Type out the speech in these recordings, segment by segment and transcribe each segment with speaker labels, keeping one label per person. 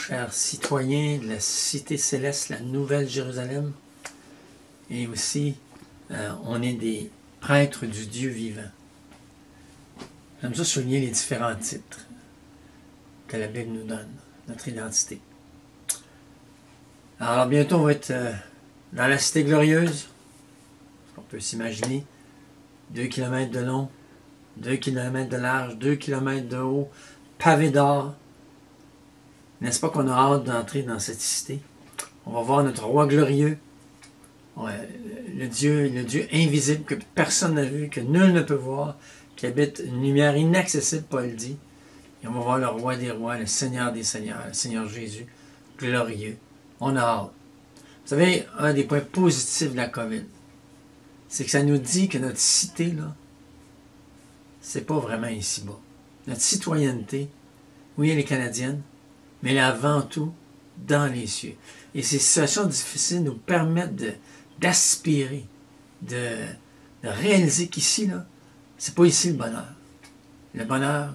Speaker 1: chers citoyens de la cité céleste, la Nouvelle Jérusalem. Et aussi, on est des prêtres du Dieu vivant. J'aime ça souligner les différents titres que la Bible nous donne, notre identité. Alors bientôt, on va être dans la cité glorieuse. On peut s'imaginer 2 km de long, 2 km de large, 2 km de haut, pavé d'or. N'est-ce pas qu'on a hâte d'entrer dans cette cité? On va voir notre roi glorieux, le Dieu invisible que personne n'a vu, que nul ne peut voir, qui habite une lumière inaccessible, Paul dit. Et on va voir le roi des rois, le Seigneur des seigneurs, le Seigneur Jésus, glorieux. On a hâte. Vous savez, un des points positifs de la COVID, c'est que ça nous dit que notre cité, là, c'est pas vraiment ici-bas. Notre citoyenneté, oui, elle est canadienne, mais elle est avant tout dans les cieux. Et ces situations difficiles nous permettent d'aspirer, de réaliser qu'ici, là, c'est pas ici le bonheur. Le bonheur,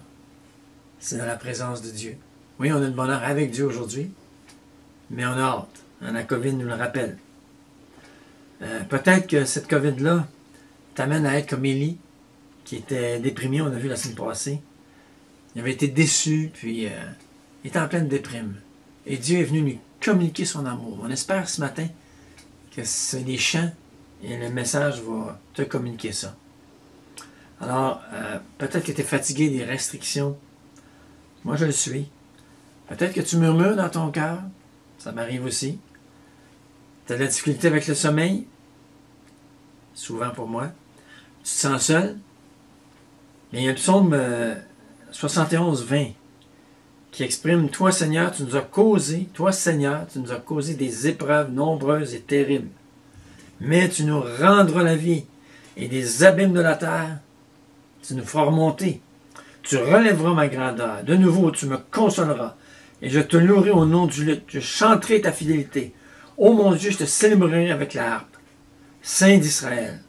Speaker 1: c'est dans la présence de Dieu. Oui, on a le bonheur avec Dieu aujourd'hui, mais on a hâte. La COVID nous le rappelle. Peut-être que cette COVID-là t'amène à être comme Élie, qui était déprimé, on a vu la semaine passée. Il avait été déçu, puis il était en pleine déprime. Et Dieu est venu lui communiquer son amour. On espère ce matin que c'est les chants et le message va te communiquer ça. Alors, peut-être que tu es fatigué des restrictions. Moi, je le suis. Peut-être que tu murmures dans ton cœur. Ça m'arrive aussi. Tu as de la difficulté avec le sommeil. Souvent pour moi. Tu te sens seul. Mais il y a le psaume 71, 20 qui exprime « Toi, Seigneur, tu nous as causé, toi, Seigneur, tu nous as causé des épreuves nombreuses et terribles. Mais tu nous rendras la vie et des abîmes de la terre, tu nous feras remonter. Tu relèveras ma grandeur. De nouveau, tu me consoleras. Et je te louerai au nom du luth. Je chanterai ta fidélité. Ô mon Dieu, je te célébrerai avec la harpe. Saint d'Israël,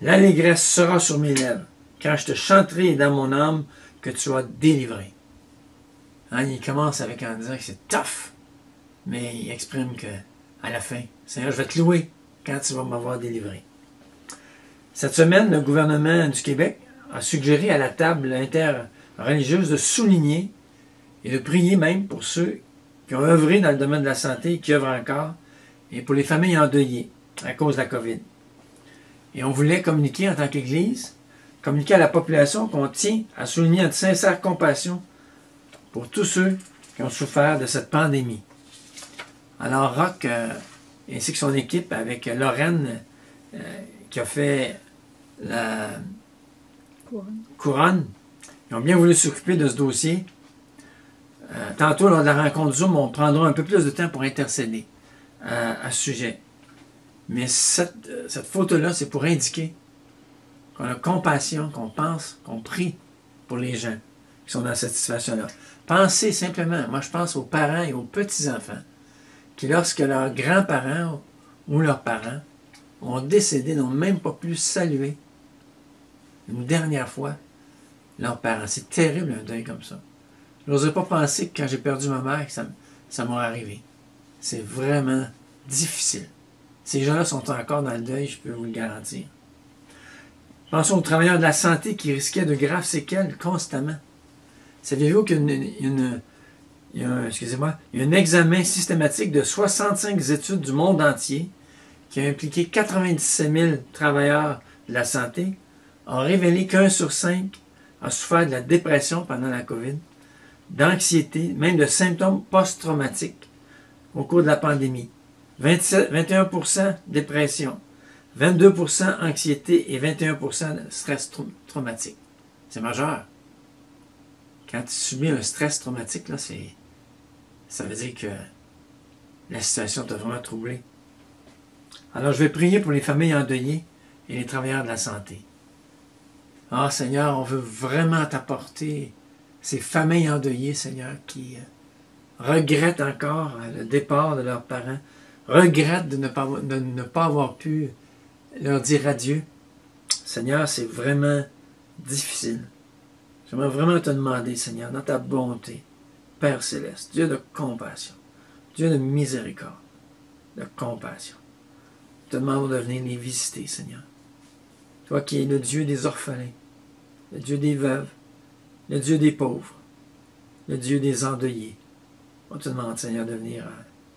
Speaker 1: l'allégresse sera sur mes lèvres, car je te chanterai dans mon âme que tu as délivré. » Hein, il commence avec en disant que c'est tough, mais il exprime que à la fin, Seigneur, je vais te louer quand tu vas m'avoir délivré. Cette semaine, le gouvernement du Québec a suggéré à la table interreligieuse de souligner et de prier même pour ceux qui ont œuvré dans le domaine de la santé et qui œuvrent encore, et pour les familles endeuillées à cause de la COVID. Et on voulait communiquer en tant qu'Église, communiquer à la population qu'on tient à souligner notre sincère compassion pour tous ceux qui ont souffert de cette pandémie. Alors Roch, ainsi que son équipe, avec Lorraine, qui a fait la couronne, ils ont bien voulu s'occuper de ce dossier. Tantôt, lors de la rencontre Zoom, on prendra un peu plus de temps pour intercéder à ce sujet. Mais cette photo-là, c'est pour indiquer qu'on a compassion, qu'on pense, qu'on prie pour les gens qui sont dans cette situation-là. Pensez simplement, moi je pense aux parents et aux petits-enfants, qui lorsque leurs grands-parents ou leurs parents ont décédé, n'ont même pas pu saluer une dernière fois leurs parents. C'est terrible un deuil comme ça. Je n'osais pas penser que quand j'ai perdu ma mère, que ça m'aurait arrivé. C'est vraiment difficile. Ces gens-là sont encore dans le deuil, je peux vous le garantir. Pensons aux travailleurs de la santé qui risquaient de graves séquelles constamment. Saviez-vous qu'il y a un examen systématique de 65 études du monde entier qui a impliqué 97 000 travailleurs de la santé, ont révélé qu'1 sur 5 a souffert de la dépression pendant la COVID, d'anxiété, même de symptômes post-traumatiques au cours de la pandémie. 21% dépression, 22% anxiété et 21% stress traumatique. C'est majeur. Quand tu subis un stress traumatique, là, ça veut dire que la situation t'a vraiment troublé. Alors, je vais prier pour les familles endeuillées et les travailleurs de la santé. Ah, Seigneur, on veut vraiment t'apporter ces familles endeuillées, Seigneur, qui regrettent encore le départ de leurs parents, regrettent de ne pas avoir pu leur dire adieu. Seigneur, c'est vraiment difficile. J'aimerais vraiment te demander, Seigneur, dans ta bonté, Père céleste, Dieu de compassion, Dieu de miséricorde, de compassion. Je te demande de venir les visiter, Seigneur. Toi qui es le Dieu des orphelins, le Dieu des veuves, le Dieu des pauvres, le Dieu des endeuillés. On te demande, Seigneur, de venir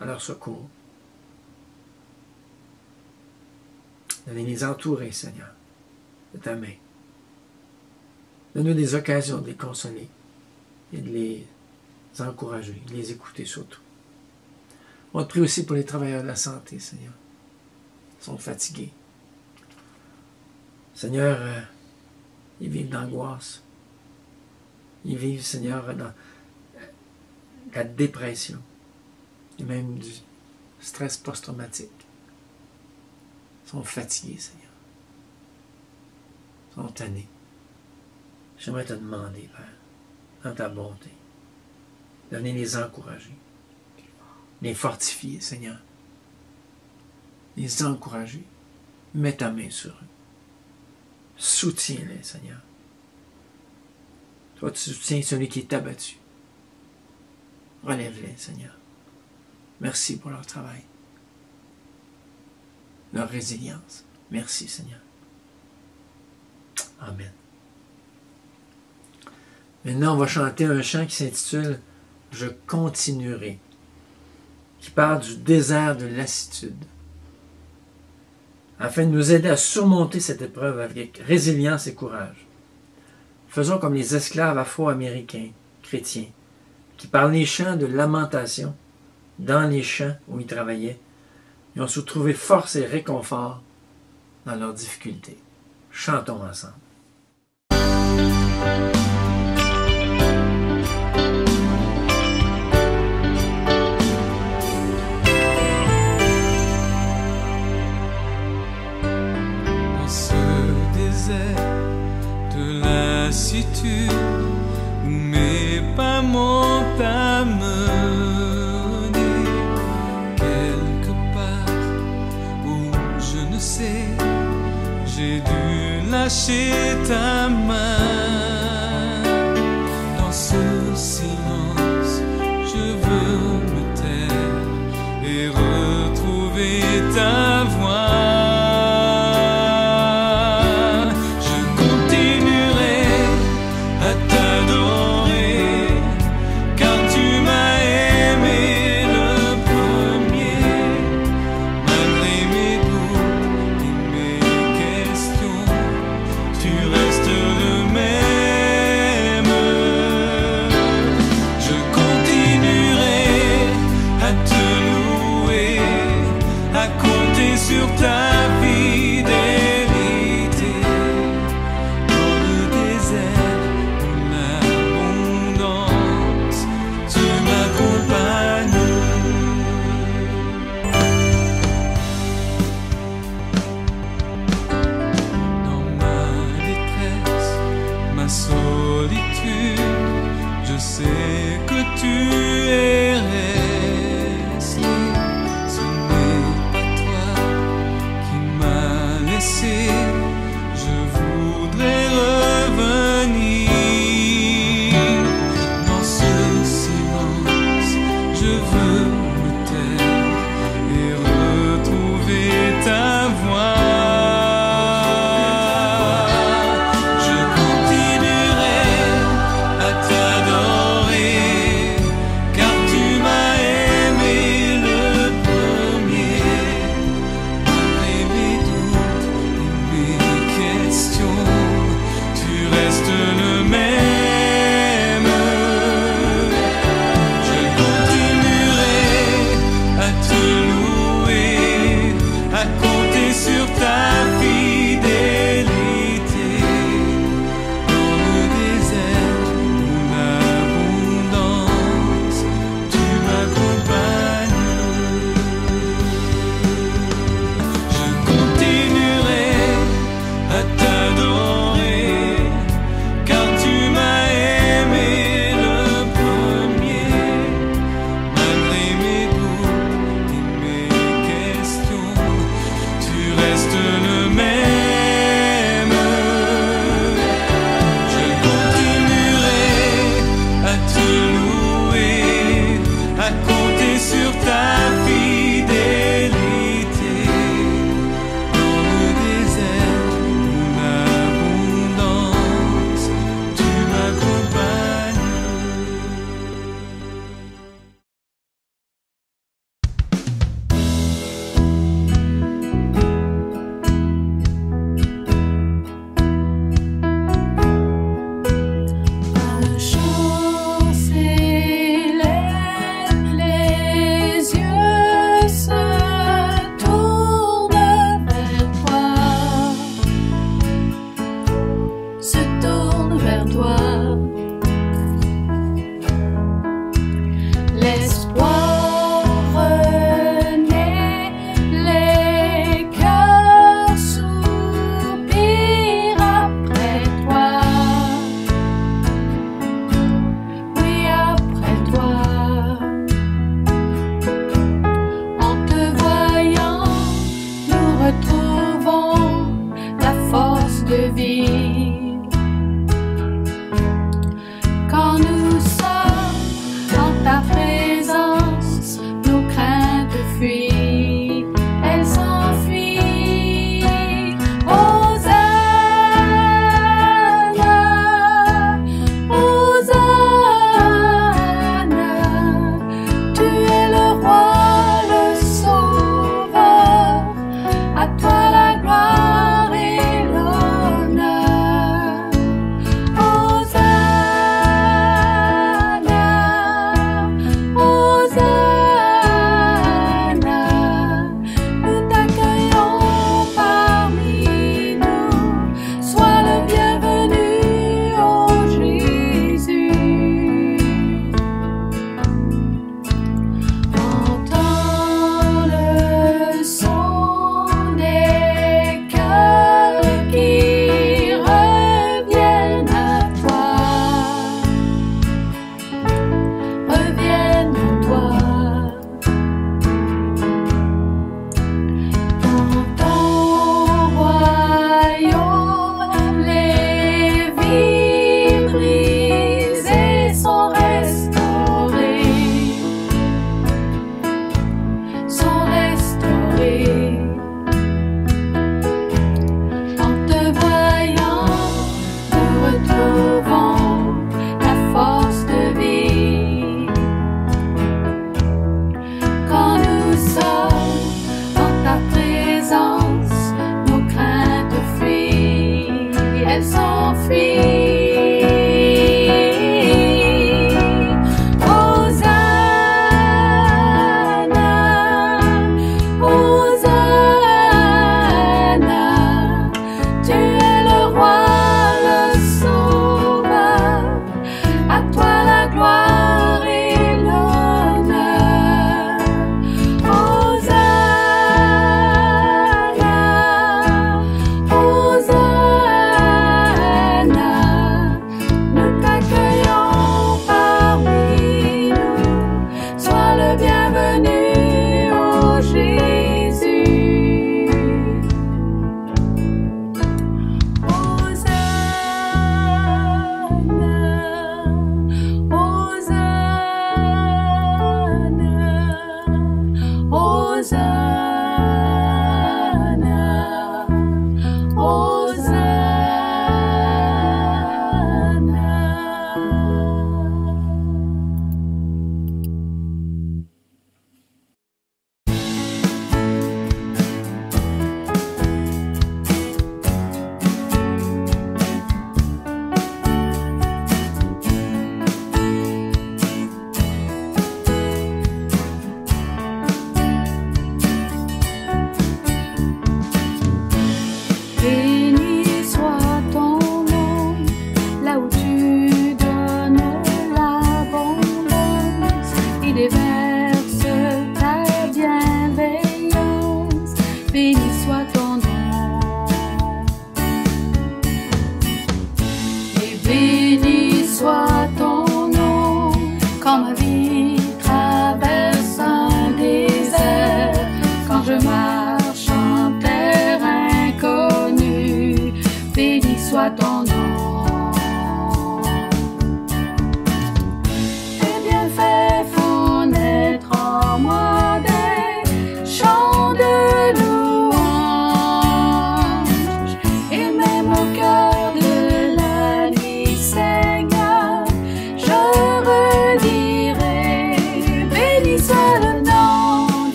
Speaker 1: à leur secours. De venir les entourer, Seigneur, de ta main. Donne-nous des occasions de les consoler et de les encourager, de les écouter surtout. On te prie aussi pour les travailleurs de la santé, Seigneur. Ils sont fatigués. Seigneur, ils vivent d'angoisse. Ils vivent, Seigneur, dans la dépression et même du stress post-traumatique. Ils sont fatigués, Seigneur. Ils sont tannés. J'aimerais te demander, Père, dans ta bonté, de venir les encourager, les fortifier, Seigneur. Les encourager. Mets ta main sur eux. Soutiens-les, Seigneur. Toi, tu soutiens celui qui est abattu. Relève-les, Seigneur. Merci pour leur travail. Leur résilience. Merci, Seigneur. Amen. Maintenant, on va chanter un chant qui s'intitule « Je continuerai », qui parle du désert de lassitude. Afin de nous aider à surmonter cette épreuve avec résilience et courage. Faisons comme les esclaves afro-américains, chrétiens, qui par les chants de lamentation, dans les champs où ils travaillaient, ils ont su trouver force et réconfort dans leurs difficultés. Chantons ensemble.
Speaker 2: Dans ce désert de lassitude où mes pas m'ont amené quelque part où je ne sais, j'ai dû lâcher ta main. Dans ce silence, je veux me taire et retrouver ta voix. Sur ta fidélité, dans le désert de l'abondance, tu m'accompagnes. Dans ma détresse, ma solitude, je sais que tu es resté. Ce n'est pas toi qui m'as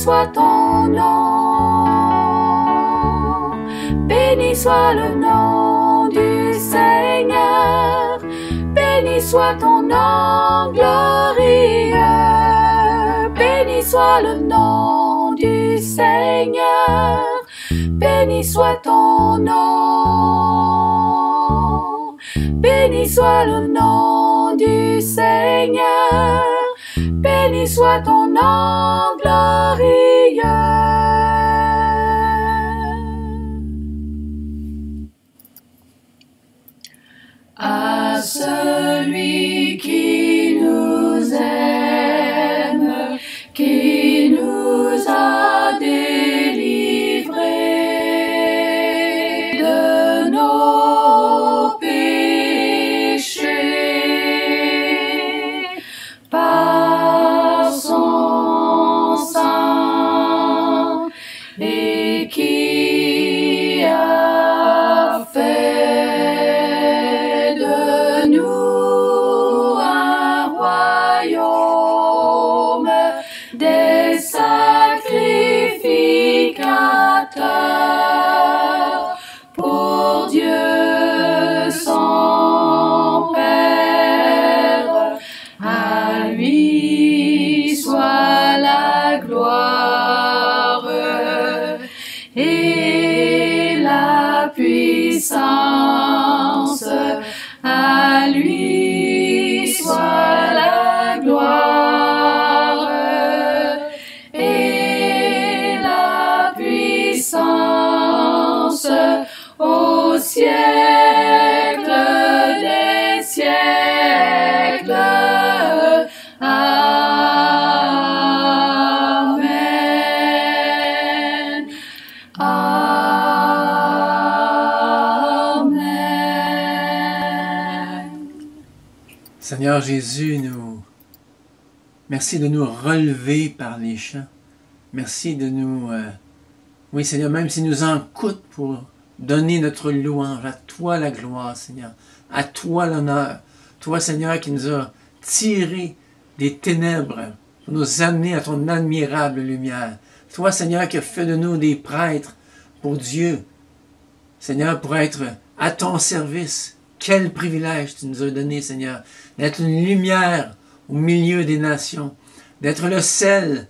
Speaker 3: Soit ton nom. soit le nom du Seigneur, béni soit ton nom glorieux, béni soit le nom du Seigneur, béni soit ton nom, béni soit le nom du Seigneur, béni soit ton nom glorieux. À celui qui nous aime, qui nous a délivrés de nos péchés par son sang, et qui a fait de nous un royaume des sacrificateurs pour Dieu son Père. À lui soit la gloire et la puissance. À lui soit la gloire et la puissance au siècle des siècles. Amen. Amen.
Speaker 1: Seigneur Jésus, merci de nous relever par les chants. Merci de nous... oui, Seigneur, même s'il nous en coûte pour donner notre louange, à toi la gloire, Seigneur. À toi l'honneur. Toi, Seigneur, qui nous a tirés des ténèbres pour nous amener à ton admirable lumière. Toi, Seigneur, qui as fait de nous des prêtres pour Dieu. Seigneur, pour être à ton service. Quel privilège tu nous as donné, Seigneur, d'être une lumière au milieu des nations, d'être le sel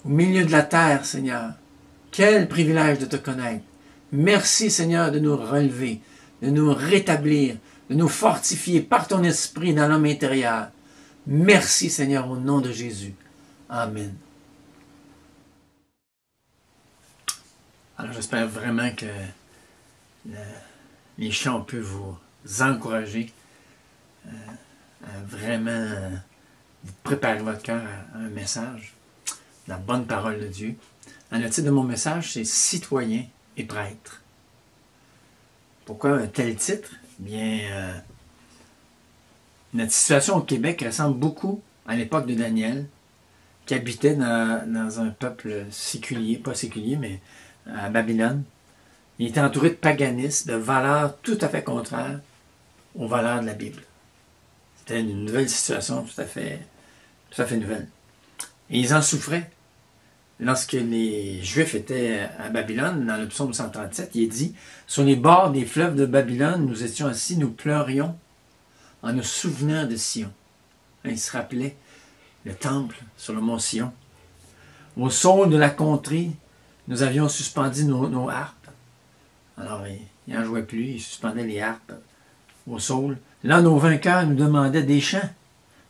Speaker 1: au milieu de la terre, Seigneur. Quel privilège de te connaître. Merci, Seigneur, de nous relever, de nous rétablir, de nous fortifier par ton esprit dans l'homme intérieur. Merci, Seigneur, au nom de Jésus. Amen. Alors, j'espère vraiment que les chants peuvent vous encourager à vraiment vous préparer votre cœur à un message, la bonne parole de Dieu. Le titre de mon message, c'est « Citoyen et prêtre ». Pourquoi un tel titre? Bien, notre situation au Québec ressemble beaucoup à l'époque de Daniel, qui habitait dans un peuple séculier, pas séculier, mais à Babylone. Il était entouré de paganisme, de valeurs tout à fait contraires aux valeurs de la Bible. C'était une nouvelle situation tout à fait nouvelle. Et ils en souffraient. Lorsque les Juifs étaient à Babylone, dans le psaume 137, il est dit « Sur les bords des fleuves de Babylone, nous étions assis, nous pleurions en nous souvenant de Sion. » Il se rappelait le temple sur le mont Sion. Au saule de la contrée, nous avions suspendu nos harpes. Alors, il n'en jouait plus, il suspendait les harpes au saule. Là, nos vainqueurs nous demandaient des chants,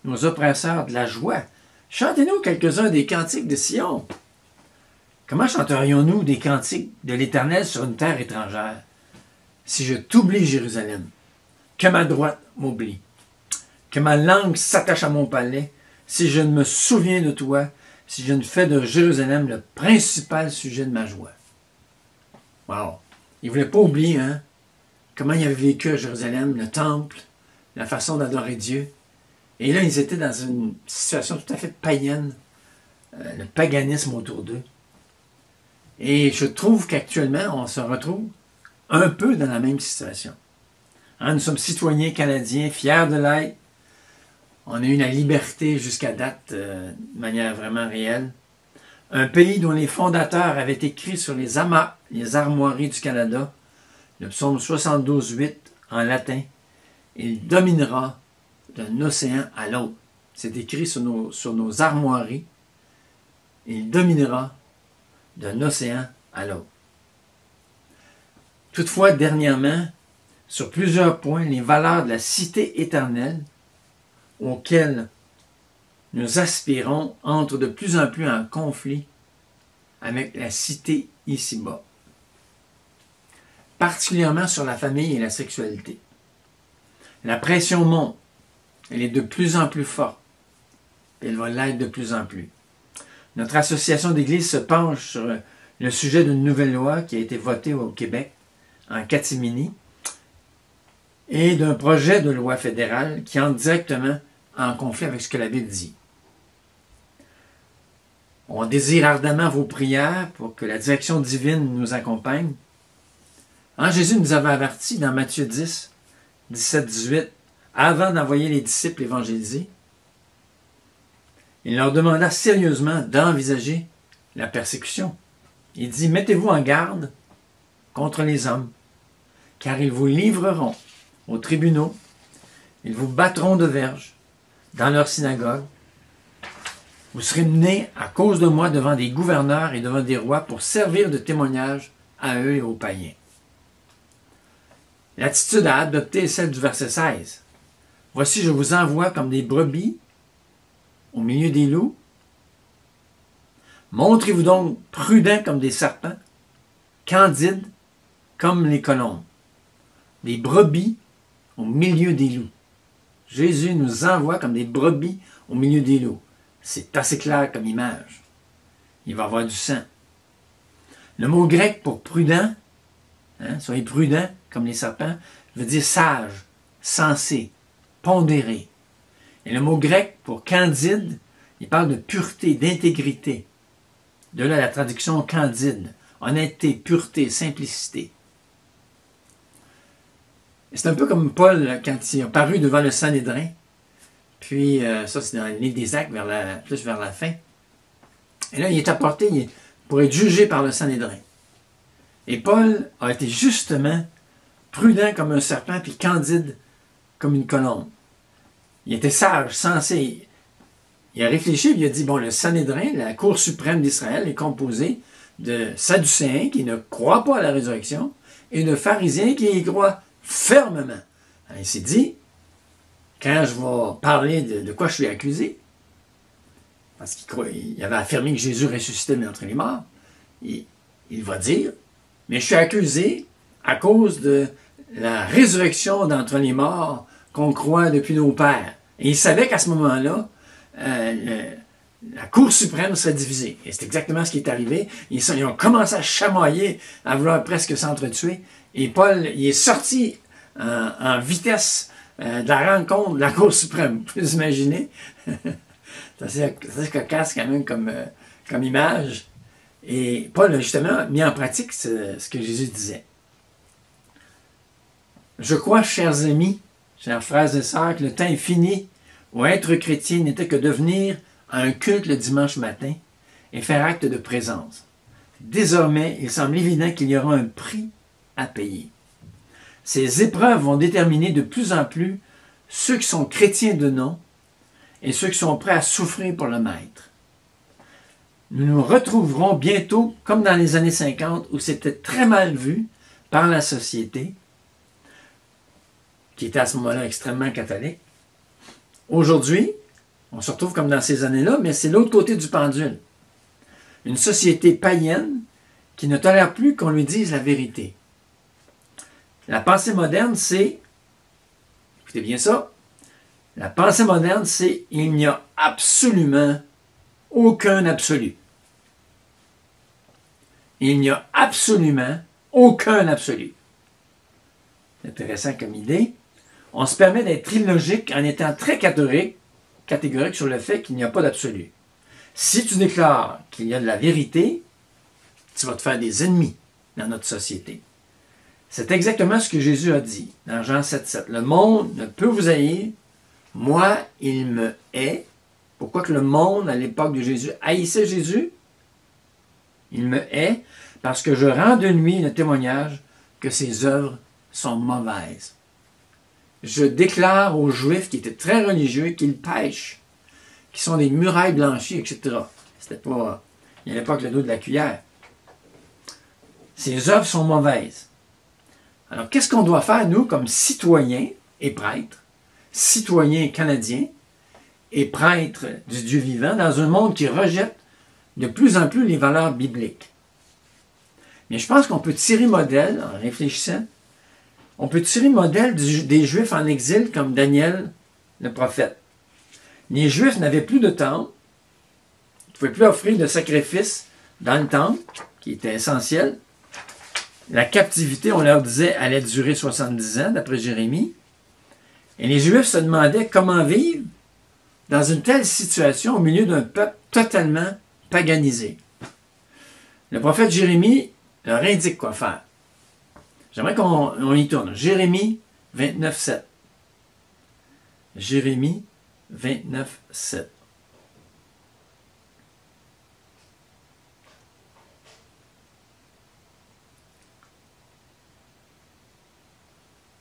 Speaker 1: nos oppresseurs de la joie. Chantez-nous quelques-uns des cantiques de Sion. Comment chanterions-nous des cantiques de l'Éternel sur une terre étrangère? Si je t'oublie, Jérusalem, que ma droite m'oublie, que ma langue s'attache à mon palais, si je ne me souviens de toi, si je ne fais de Jérusalem le principal sujet de ma joie. Wow! Il ne voulait pas oublier, hein, comment il avait vécu à Jérusalem, le temple, la façon d'adorer Dieu. Et là, ils étaient dans une situation tout à fait païenne, le paganisme autour d'eux. Et je trouve qu'actuellement, on se retrouve un peu dans la même situation. Hein, nous sommes citoyens canadiens, fiers de l'être. On a eu la liberté jusqu'à date de manière vraiment réelle. Un pays dont les fondateurs avaient écrit sur les armoiries du Canada Le psaume 72:8 en latin. Il dominera d'un océan à l'autre. C'est écrit sur nos armoiries. Il dominera d'un océan à l'autre. Toutefois, dernièrement, sur plusieurs points, les valeurs de la cité éternelle auxquelles nous aspirons entrent de plus en plus en conflit avec la cité ici-bas, particulièrement sur la famille et la sexualité. La pression monte, elle est de plus en plus forte, et elle va l'être de plus en plus. Notre association d'église se penche sur le sujet d'une nouvelle loi qui a été votée au Québec, en catimini, et d'un projet de loi fédérale qui entre directement en conflit avec ce que la Bible dit. On désire ardemment vos prières pour que la direction divine nous accompagne. Jésus nous avait avertis dans Matthieu 10, 17-18, avant d'envoyer les disciples évangéliser, il leur demanda sérieusement d'envisager la persécution. Il dit, mettez-vous en garde contre les hommes, car ils vous livreront aux tribunaux, ils vous battront de verges dans leur synagogue. Vous serez menés à cause de moi devant des gouverneurs et devant des rois pour servir de témoignage à eux et aux païens. L'attitude à adopter est celle du verset 16. Voici, je vous envoie comme des brebis au milieu des loups. Montrez-vous donc prudents comme des serpents, candides comme les colombes. Des brebis au milieu des loups. Jésus nous envoie comme des brebis au milieu des loups. C'est assez clair comme image. Il va y avoir du sang. Le mot grec pour prudent, soyez prudents comme les serpents, veut dire sage, sensé, pondéré. Et le mot grec pour candide, il parle de pureté, d'intégrité. De là la traduction candide, honnêteté, pureté, simplicité. C'est un peu comme Paul quand il a paru devant le Sanhédrin. Puis, ça c'est dans le livre des Actes, plus vers la fin. Et là, il est apporté pour être jugé par le Sanhédrin. Et Paul a été justement prudent comme un serpent, puis candide comme une colombe. Il était sage, sensé. Il a réfléchi, puis il a dit, bon, le Sanhédrin, la Cour suprême d'Israël, est composée de Sadducéens qui ne croient pas à la résurrection et de pharisiens qui y croient fermement. Alors, il s'est dit, quand je vais parler de quoi je suis accusé, parce qu'il avait affirmé que Jésus ressuscitait d'entre les morts, il va dire, mais je suis accusé à cause de la résurrection d'entre les morts qu'on croit depuis nos pères. Et il savait qu'à ce moment-là, la Cour suprême serait divisée. Et c'est exactement ce qui est arrivé. Ils ont commencé à chamoyer, à vouloir presque s'entretuer. Et Paul, il est sorti en vitesse de la rencontre de la Cour suprême. Vous pouvez vous imaginer? C'est assez cocasse quand même comme image. Et Paul a justement mis en pratique ce que Jésus disait. Je crois, chers amis, chers frères et sœurs, que le temps est fini où être chrétien n'était que devenir à un culte le dimanche matin et faire acte de présence. Désormais, il semble évident qu'il y aura un prix à payer. Ces épreuves vont déterminer de plus en plus ceux qui sont chrétiens de nom et ceux qui sont prêts à souffrir pour le Maître. Nous nous retrouverons bientôt, comme dans les années 50, où c'était très mal vu par la société, qui était à ce moment-là extrêmement catholique. Aujourd'hui, on se retrouve comme dans ces années-là, mais c'est l'autre côté du pendule. Une société païenne qui ne tolère plus qu'on lui dise la vérité. La pensée moderne, c'est, écoutez bien ça, la pensée moderne, c'est il n'y a absolument aucun absolu. Il n'y a absolument aucun absolu. C'est intéressant comme idée. On se permet d'être illogique en étant très catégorique sur le fait qu'il n'y a pas d'absolu. Si tu déclares qu'il y a de la vérité, tu vas te faire des ennemis dans notre société. C'est exactement ce que Jésus a dit dans Jean 7,7. Le monde ne peut vous haïr. Moi, il me hait. Pourquoi que le monde, à l'époque de Jésus, haïssait Jésus? Il me hait parce que je rends de lui le témoignage que ses œuvres sont mauvaises. Je déclare aux Juifs qui étaient très religieux qu'ils pêchent, qui sont des murailles blanchies, etc. C'était pas... Il n'y avait pas que le dos de la cuillère. Ces œuvres sont mauvaises. Alors, qu'est-ce qu'on doit faire, nous, comme citoyens et prêtres, citoyens canadiens et prêtres du Dieu vivant, dans un monde qui rejette de plus en plus les valeurs bibliques? Mais je pense qu'on peut tirer modèle, en réfléchissant, on peut tirer modèle des Juifs en exil comme Daniel, le prophète. Les Juifs n'avaient plus de temple, ils ne pouvaient plus offrir de sacrifices dans le temple, qui était essentiel. La captivité, on leur disait, allait durer 70 ans, d'après Jérémie. Et les Juifs se demandaient comment vivre dans une telle situation au milieu d'un peuple totalement paganisé. Le prophète Jérémie leur indique quoi faire. J'aimerais qu'on y tourne. Jérémie 29, 7. Jérémie 29, 7.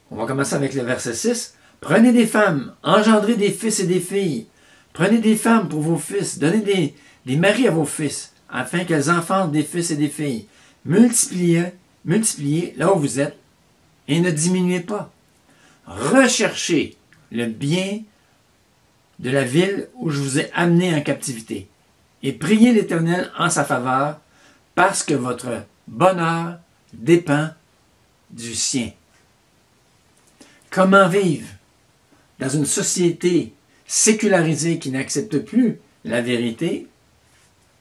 Speaker 1: On va commencer avec le verset 6. Prenez des femmes, engendrez des fils et des filles. Prenez des femmes pour vos fils, donnez des maris à vos fils, afin qu'elles enfantent des fils et des filles. Multipliez là où vous êtes et ne diminuez pas. Recherchez le bien de la ville où je vous ai amené en captivité et priez l'Éternel en sa faveur parce que votre bonheur dépend du sien. Comment vivre dans une société sécularisée qui n'accepte plus la vérité?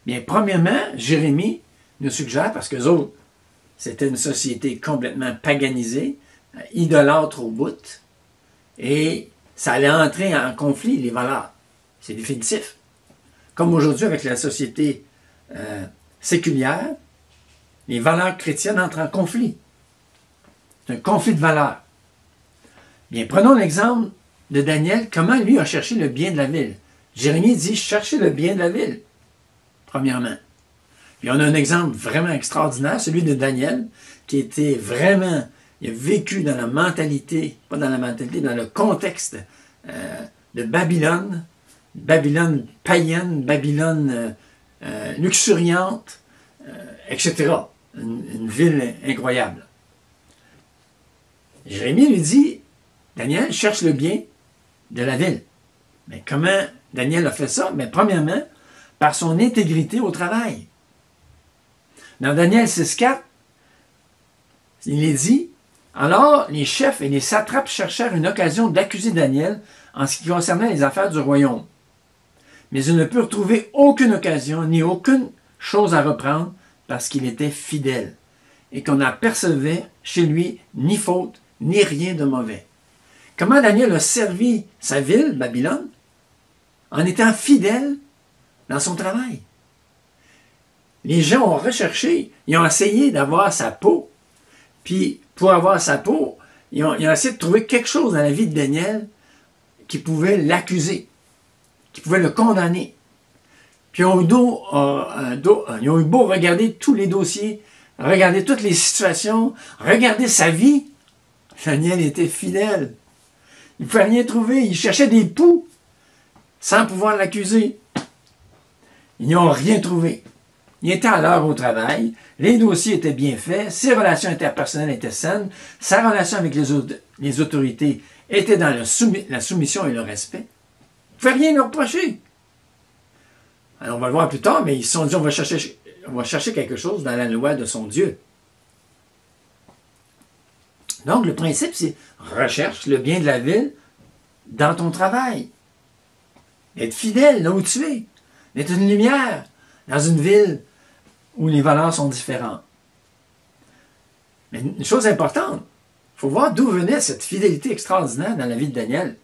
Speaker 1: Bien, premièrement, Jérémie nous suggère, parce qu'eux autres, c'était une société complètement paganisée, idolâtre au bout, et ça allait entrer en conflit, les valeurs. C'est définitif. Comme aujourd'hui avec la société séculière, les valeurs chrétiennes entrent en conflit. C'est un conflit de valeurs. Bien, prenons l'exemple de Daniel, comment lui a cherché le bien de la ville. Jérémie dit, cherchez le bien de la ville, premièrement. Puis on a un exemple vraiment extraordinaire, celui de Daniel, qui était vraiment, il a vécu dans la mentalité, pas dans la mentalité, dans le contexte de Babylone, Babylone païenne, Babylone luxuriante, etc. Une ville incroyable. Jérémie lui dit, Daniel cherche le bien de la ville. Mais comment Daniel a fait ça? Mais premièrement, par son intégrité au travail. Dans Daniel 6,4, il est dit, alors les chefs et les satrapes cherchèrent une occasion d'accuser Daniel en ce qui concernait les affaires du royaume. Mais ils ne purent trouver aucune occasion ni aucune chose à reprendre parce qu'il était fidèle et qu'on n'apercevait chez lui ni faute ni rien de mauvais. Comment Daniel a servi sa ville, Babylone, en étant fidèle dans son travail. Les gens ont recherché, ils ont essayé d'avoir sa peau, puis pour avoir sa peau, ils ont essayé de trouver quelque chose dans la vie de Daniel qui pouvait l'accuser, qui pouvait le condamner. Puis ils ont eu beau regarder tous les dossiers, regarder toutes les situations, regarder sa vie, Daniel était fidèle. Il ne pouvait rien trouver. Il cherchait des poux sans pouvoir l'accuser. Ils n'ont rien trouvé. Il était à l'heure au travail. Les dossiers étaient bien faits. Ses relations interpersonnelles étaient saines. Sa relation avec les autorités était dans la soumission et le respect. Il ne pouvait rien leur reprocher. Alors, on va le voir plus tard, mais ils se sont dit, on va chercher quelque chose dans la loi de son Dieu. Donc, le principe, c'est recherche le bien de la ville dans ton travail. Être fidèle là où tu es. D'être une lumière dans une ville où les valeurs sont différentes. Mais une chose importante, il faut voir d'où venait cette fidélité extraordinaire dans la vie de Daniel.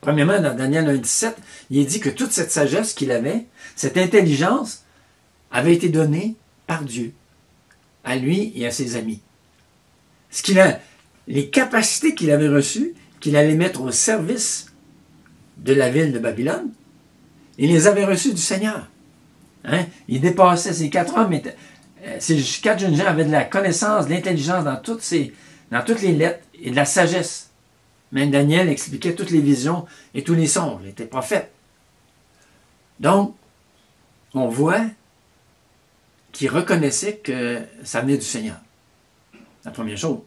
Speaker 1: Premièrement, dans Daniel 1,17, il est dit que toute cette sagesse qu'il avait, cette intelligence, avait été donnée par Dieu, à lui et à ses amis. Les capacités qu'il avait reçues, qu'il allait mettre au service de la ville de Babylone, il les avait reçues du Seigneur. Hein? Il dépassait, ces 4 hommes ces 4 jeunes gens avaient de la connaissance, de l'intelligence dans toutes les lettres et de la sagesse. Même Daniel expliquait toutes les visions et tous les songes. Il était prophète. Donc, on voit qu'il reconnaissait que ça venait du Seigneur. La première chose.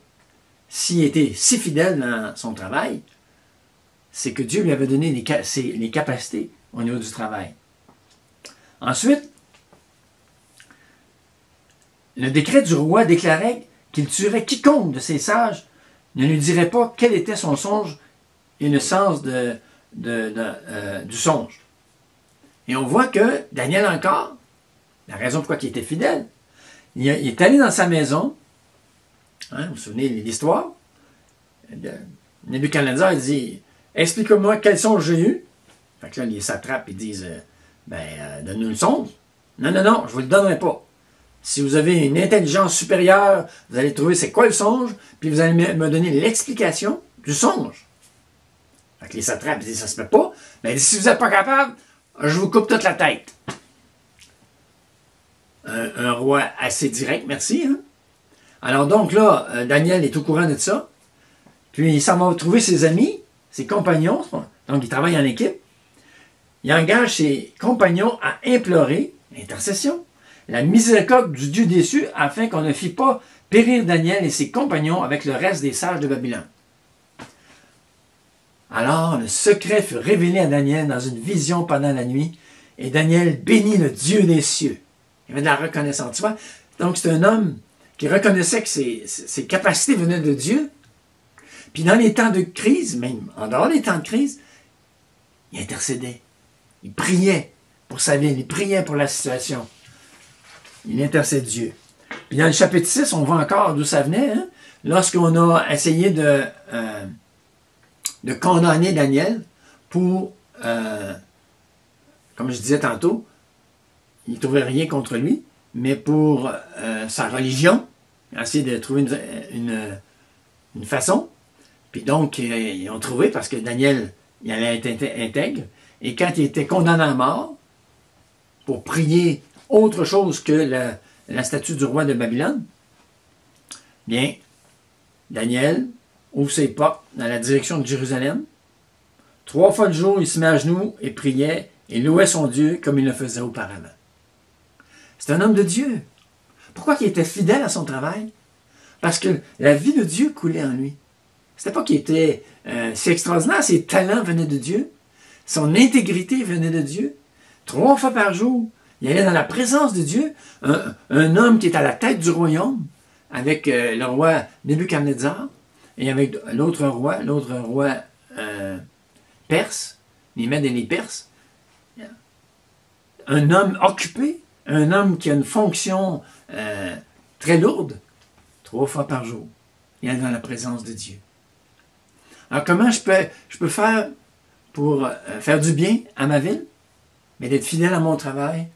Speaker 1: S'il était si fidèle dans son travail, c'est que Dieu lui avait donné les capacités au niveau du travail. Ensuite, le décret du roi déclarait qu'il tuerait quiconque de ses sages ne lui dirait pas quel était son songe et le sens du songe. Et on voit que Daniel encore, la raison pourquoi il était fidèle, il est allé dans sa maison, hein, vous vous souvenez de l'histoire, Nebuchadnezzar, il dit « Explique-moi quel songe j'ai eu. » Fait que là, les satrapes, ils disent « Donne-nous le songe. » Non, non, non, je ne vous le donnerai pas. Si vous avez une intelligence supérieure, vous allez trouver c'est quoi le songe, puis vous allez me donner l'explication du songe. Fait que les satrapes disent, ça se fait pas. Mais si vous n'êtes pas capable, je vous coupe toute la tête. Un roi assez direct, merci. Hein? Alors donc là, Daniel est au courant de ça. Puis il s'en va trouver ses amis, ses compagnons. Donc il travaille en équipe. Il engage ses compagnons à implorer, intercession, la miséricorde du Dieu déçu, afin qu'on ne fît pas périr Daniel et ses compagnons avec le reste des sages de Babylone. Alors le secret fut révélé à Daniel dans une vision pendant la nuit, et Daniel bénit le Dieu des cieux. Il y avait de la reconnaissance. Tu vois? Donc c'est un homme qui reconnaissait que ses capacités venaient de Dieu. Puis dans les temps de crise, même en dehors des temps de crise, il intercédait. Il priait pour sa ville, il priait pour la situation. Il intercède Dieu. Puis dans le chapitre 6, on voit encore d'où ça venait. Hein? Lorsqu'on a essayé de condamner Daniel pour, comme je disais tantôt, il ne trouvait rien contre lui, mais pour sa religion, il a essayé de trouver une façon. Puis donc, ils ont trouvé, parce que Daniel, il allait être intègre, et quand il était condamné à mort, pour prier autre chose que la statue du roi de Babylone, bien, Daniel ouvre ses portes dans la direction de Jérusalem. 3 fois le jour, il se met à genoux et priait et louait son Dieu comme il le faisait auparavant. C'est un homme de Dieu. Pourquoi il était fidèle à son travail? Parce que la vie de Dieu coulait en lui. C'était pas qu'il était si extraordinaire, ses talents venaient de Dieu, son intégrité venait de Dieu. 3 fois par jour, il allait dans la présence de Dieu, un homme qui est à la tête du royaume, avec le roi Nebuchadnezzar, et avec l'autre roi perse, les Mèdes et les Perses. Un homme occupé, un homme qui a une fonction très lourde, 3 fois par jour. Il est dans la présence de Dieu. Alors comment je peux faire pour faire du bien à ma ville? Mais d'être fidèle à mon travail,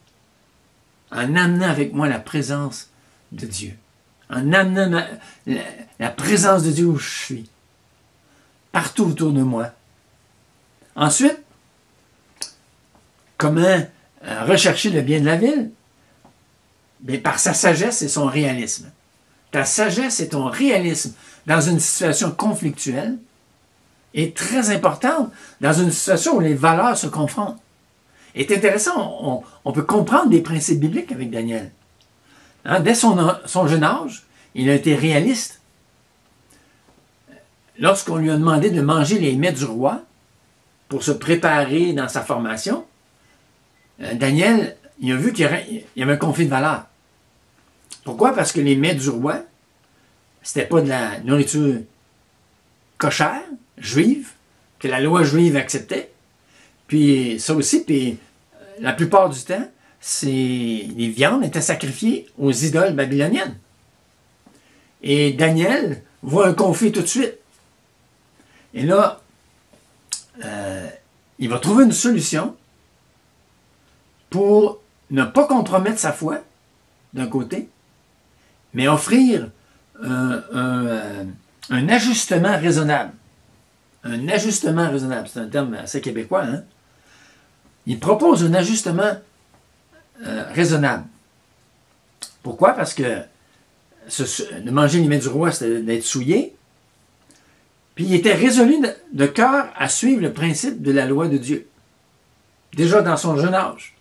Speaker 1: en amenant avec moi la présence de Dieu. En amenant la présence de Dieu où je suis. Partout autour de moi. Ensuite, comment rechercher le bien de la ville? Bien, par sa sagesse et son réalisme. Ta sagesse et ton réalisme dans une situation conflictuelle est très importante dans une situation où les valeurs se confrontent. C'est intéressant, on peut comprendre des principes bibliques avec Daniel. Hein, dès son jeune âge, il a été réaliste. Lorsqu'on lui a demandé de manger les mets du roi pour se préparer dans sa formation, Daniel, il a vu qu'il y avait un conflit de valeurs. Pourquoi? Parce que les mets du roi, c'était pas de la nourriture cochère, juive, que la loi juive acceptait. Puis ça aussi, puis la plupart du temps, les viandes étaient sacrifiées aux idoles babyloniennes. Et Daniel voit un conflit tout de suite. Et là, il va trouver une solution pour ne pas compromettre sa foi, d'un côté, mais offrir un ajustement raisonnable. Un ajustement raisonnable, c'est un terme assez québécois, hein? Il propose un ajustement raisonnable. Pourquoi? Parce que de manger les mets du roi, c'était d'être souillé. Puis il était résolu de cœur à suivre le principe de la loi de Dieu. Déjà dans son jeune âge.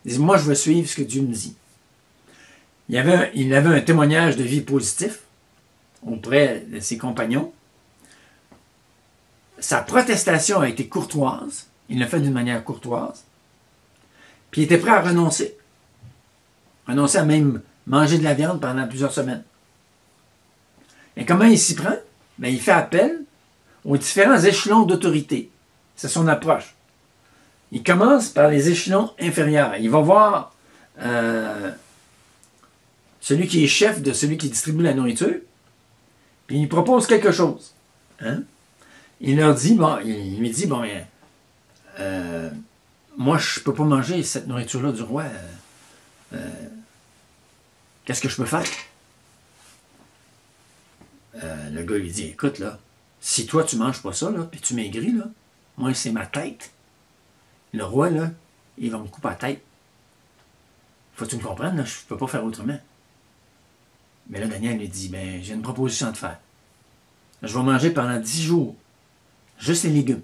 Speaker 1: Il dit, moi je veux suivre ce que Dieu me dit. Il avait un témoignage de vie positif auprès de ses compagnons. Sa protestation a été courtoise. Il l'a fait d'une manière courtoise. Puis il était prêt à renoncer. Renoncer à même manger de la viande pendant plusieurs semaines. Et comment il s'y prend? Bien, il fait appel aux différents échelons d'autorité. C'est son approche. Il commence par les échelons inférieurs. Il va voir celui qui est chef de celui qui distribue la nourriture, puis il propose quelque chose. Hein? Il lui dit, moi je ne peux pas manger cette nourriture-là du roi. Qu'est-ce que je peux faire? Le gars lui dit, écoute, là, si toi tu ne manges pas ça, là, puis tu maigris, là, moi c'est ma tête. Le roi, là, il va me couper la tête. Faut que tu me comprennes, là, je ne peux pas faire autrement. Mais là, Daniel lui dit, ben, j'ai une proposition à te faire. Je vais manger pendant 10 jours juste les légumes.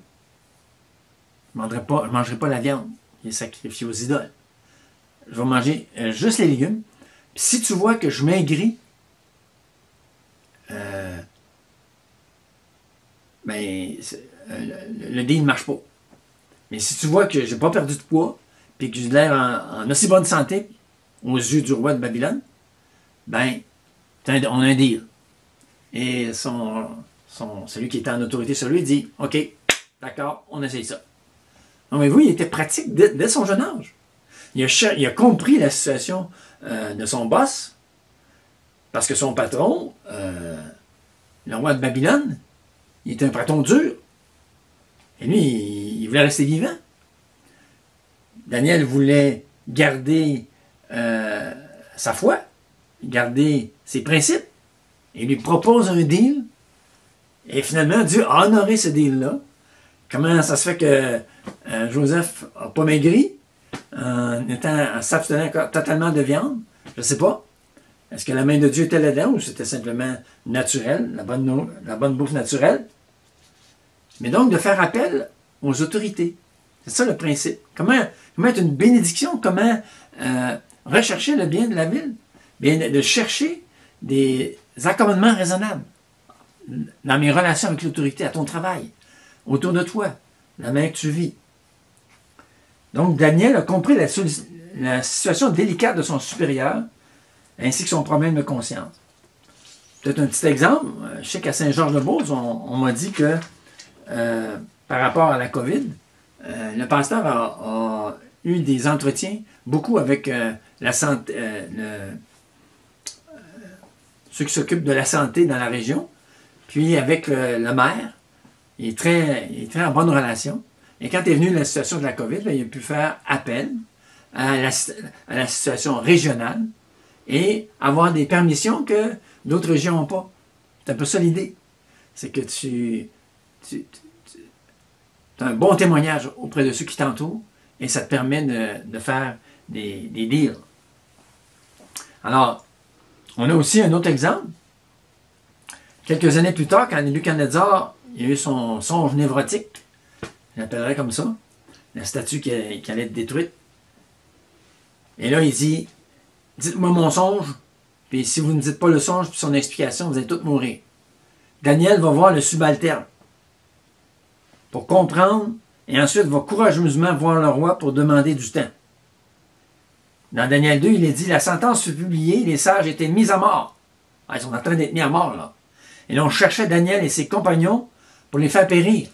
Speaker 1: Je ne mangerai pas la viande qui est sacrifiée aux idoles. Je vais manger juste les légumes. Puis si tu vois que je maigris, le deal ne marche pas. Mais si tu vois que je n'ai pas perdu de poids, puis que j'ai l'air en aussi bonne santé aux yeux du roi de Babylone, ben, on a un deal. Et celui qui était en autorité sur lui dit, OK, d'accord, on essaye ça. Non, mais vous, il était pratique dès son jeune âge. Il a compris la situation de son boss, parce que son patron, le roi de Babylone, il était un patron dur. Et lui, il voulait rester vivant. Daniel voulait garder sa foi, garder ses principes. Il lui propose un deal. Et finalement, Dieu a honoré ce deal-là. Comment ça se fait que Joseph n'a pas maigri en s'abstenant totalement de viande? Je ne sais pas. Est-ce que la main de Dieu était là-dedans ou c'était simplement naturel, la bonne bouffe naturelle? Mais donc, de faire appel aux autorités. C'est ça le principe. Comment être une bénédiction? Comment rechercher le bien de la ville? Bien, de chercher des accommodements raisonnables dans mes relations avec l'autorité, à ton travail, autour de toi, la manière que tu vis. Donc, Daniel a compris la situation délicate de son supérieur, ainsi que son problème de conscience. Peut-être un petit exemple. Je sais qu'à Saint-Georges-de-Beauce, on m'a dit que par rapport à la COVID, le pasteur a eu des entretiens, beaucoup avec la santé, ceux qui s'occupent de la santé dans la région, puis avec le maire. Il est très en bonne relation. Et quand est venue la situation de la COVID, il a pu faire appel à la situation régionale et avoir des permissions que d'autres régions n'ont pas. C'est un peu ça l'idée. C'est que tu as un bon témoignage auprès de ceux qui t'entourent et ça te permet de faire des deals. Alors, on a aussi un autre exemple. Quelques années plus tard, quand Nebuchadnezzar il a eu son songe névrotique, je l'appellerais comme ça, la statue qui allait être détruite. Et là, il dit, dites-moi mon songe, puis si vous ne dites pas le songe puis son explication, vous allez tous mourir. Daniel va voir le subalterne pour comprendre et ensuite va courageusement voir le roi pour demander du temps. Dans Daniel 2, il est dit, la sentence fut publiée, les sages étaient mis à mort. Ah, ils sont en train d'être mis à mort, là. Et là, on cherchait Daniel et ses compagnons pour les faire périr.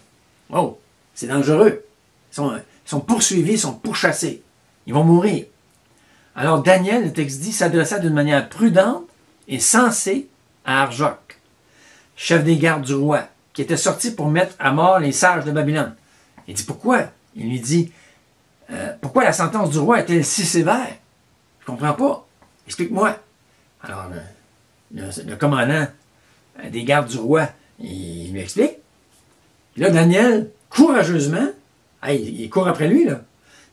Speaker 1: Oh, c'est dangereux. Ils sont poursuivis, ils sont pourchassés. Ils vont mourir. Alors Daniel, le texte dit, s'adressa d'une manière prudente et sensée à Arjoc, chef des gardes du roi, qui était sorti pour mettre à mort les sages de Babylone. Il dit, pourquoi? Il lui dit, pourquoi la sentence du roi est-elle si sévère? Je ne comprends pas. Explique-moi. Alors, le commandant des gardes du roi, il lui explique. Puis là, Daniel, courageusement, il court après lui, là.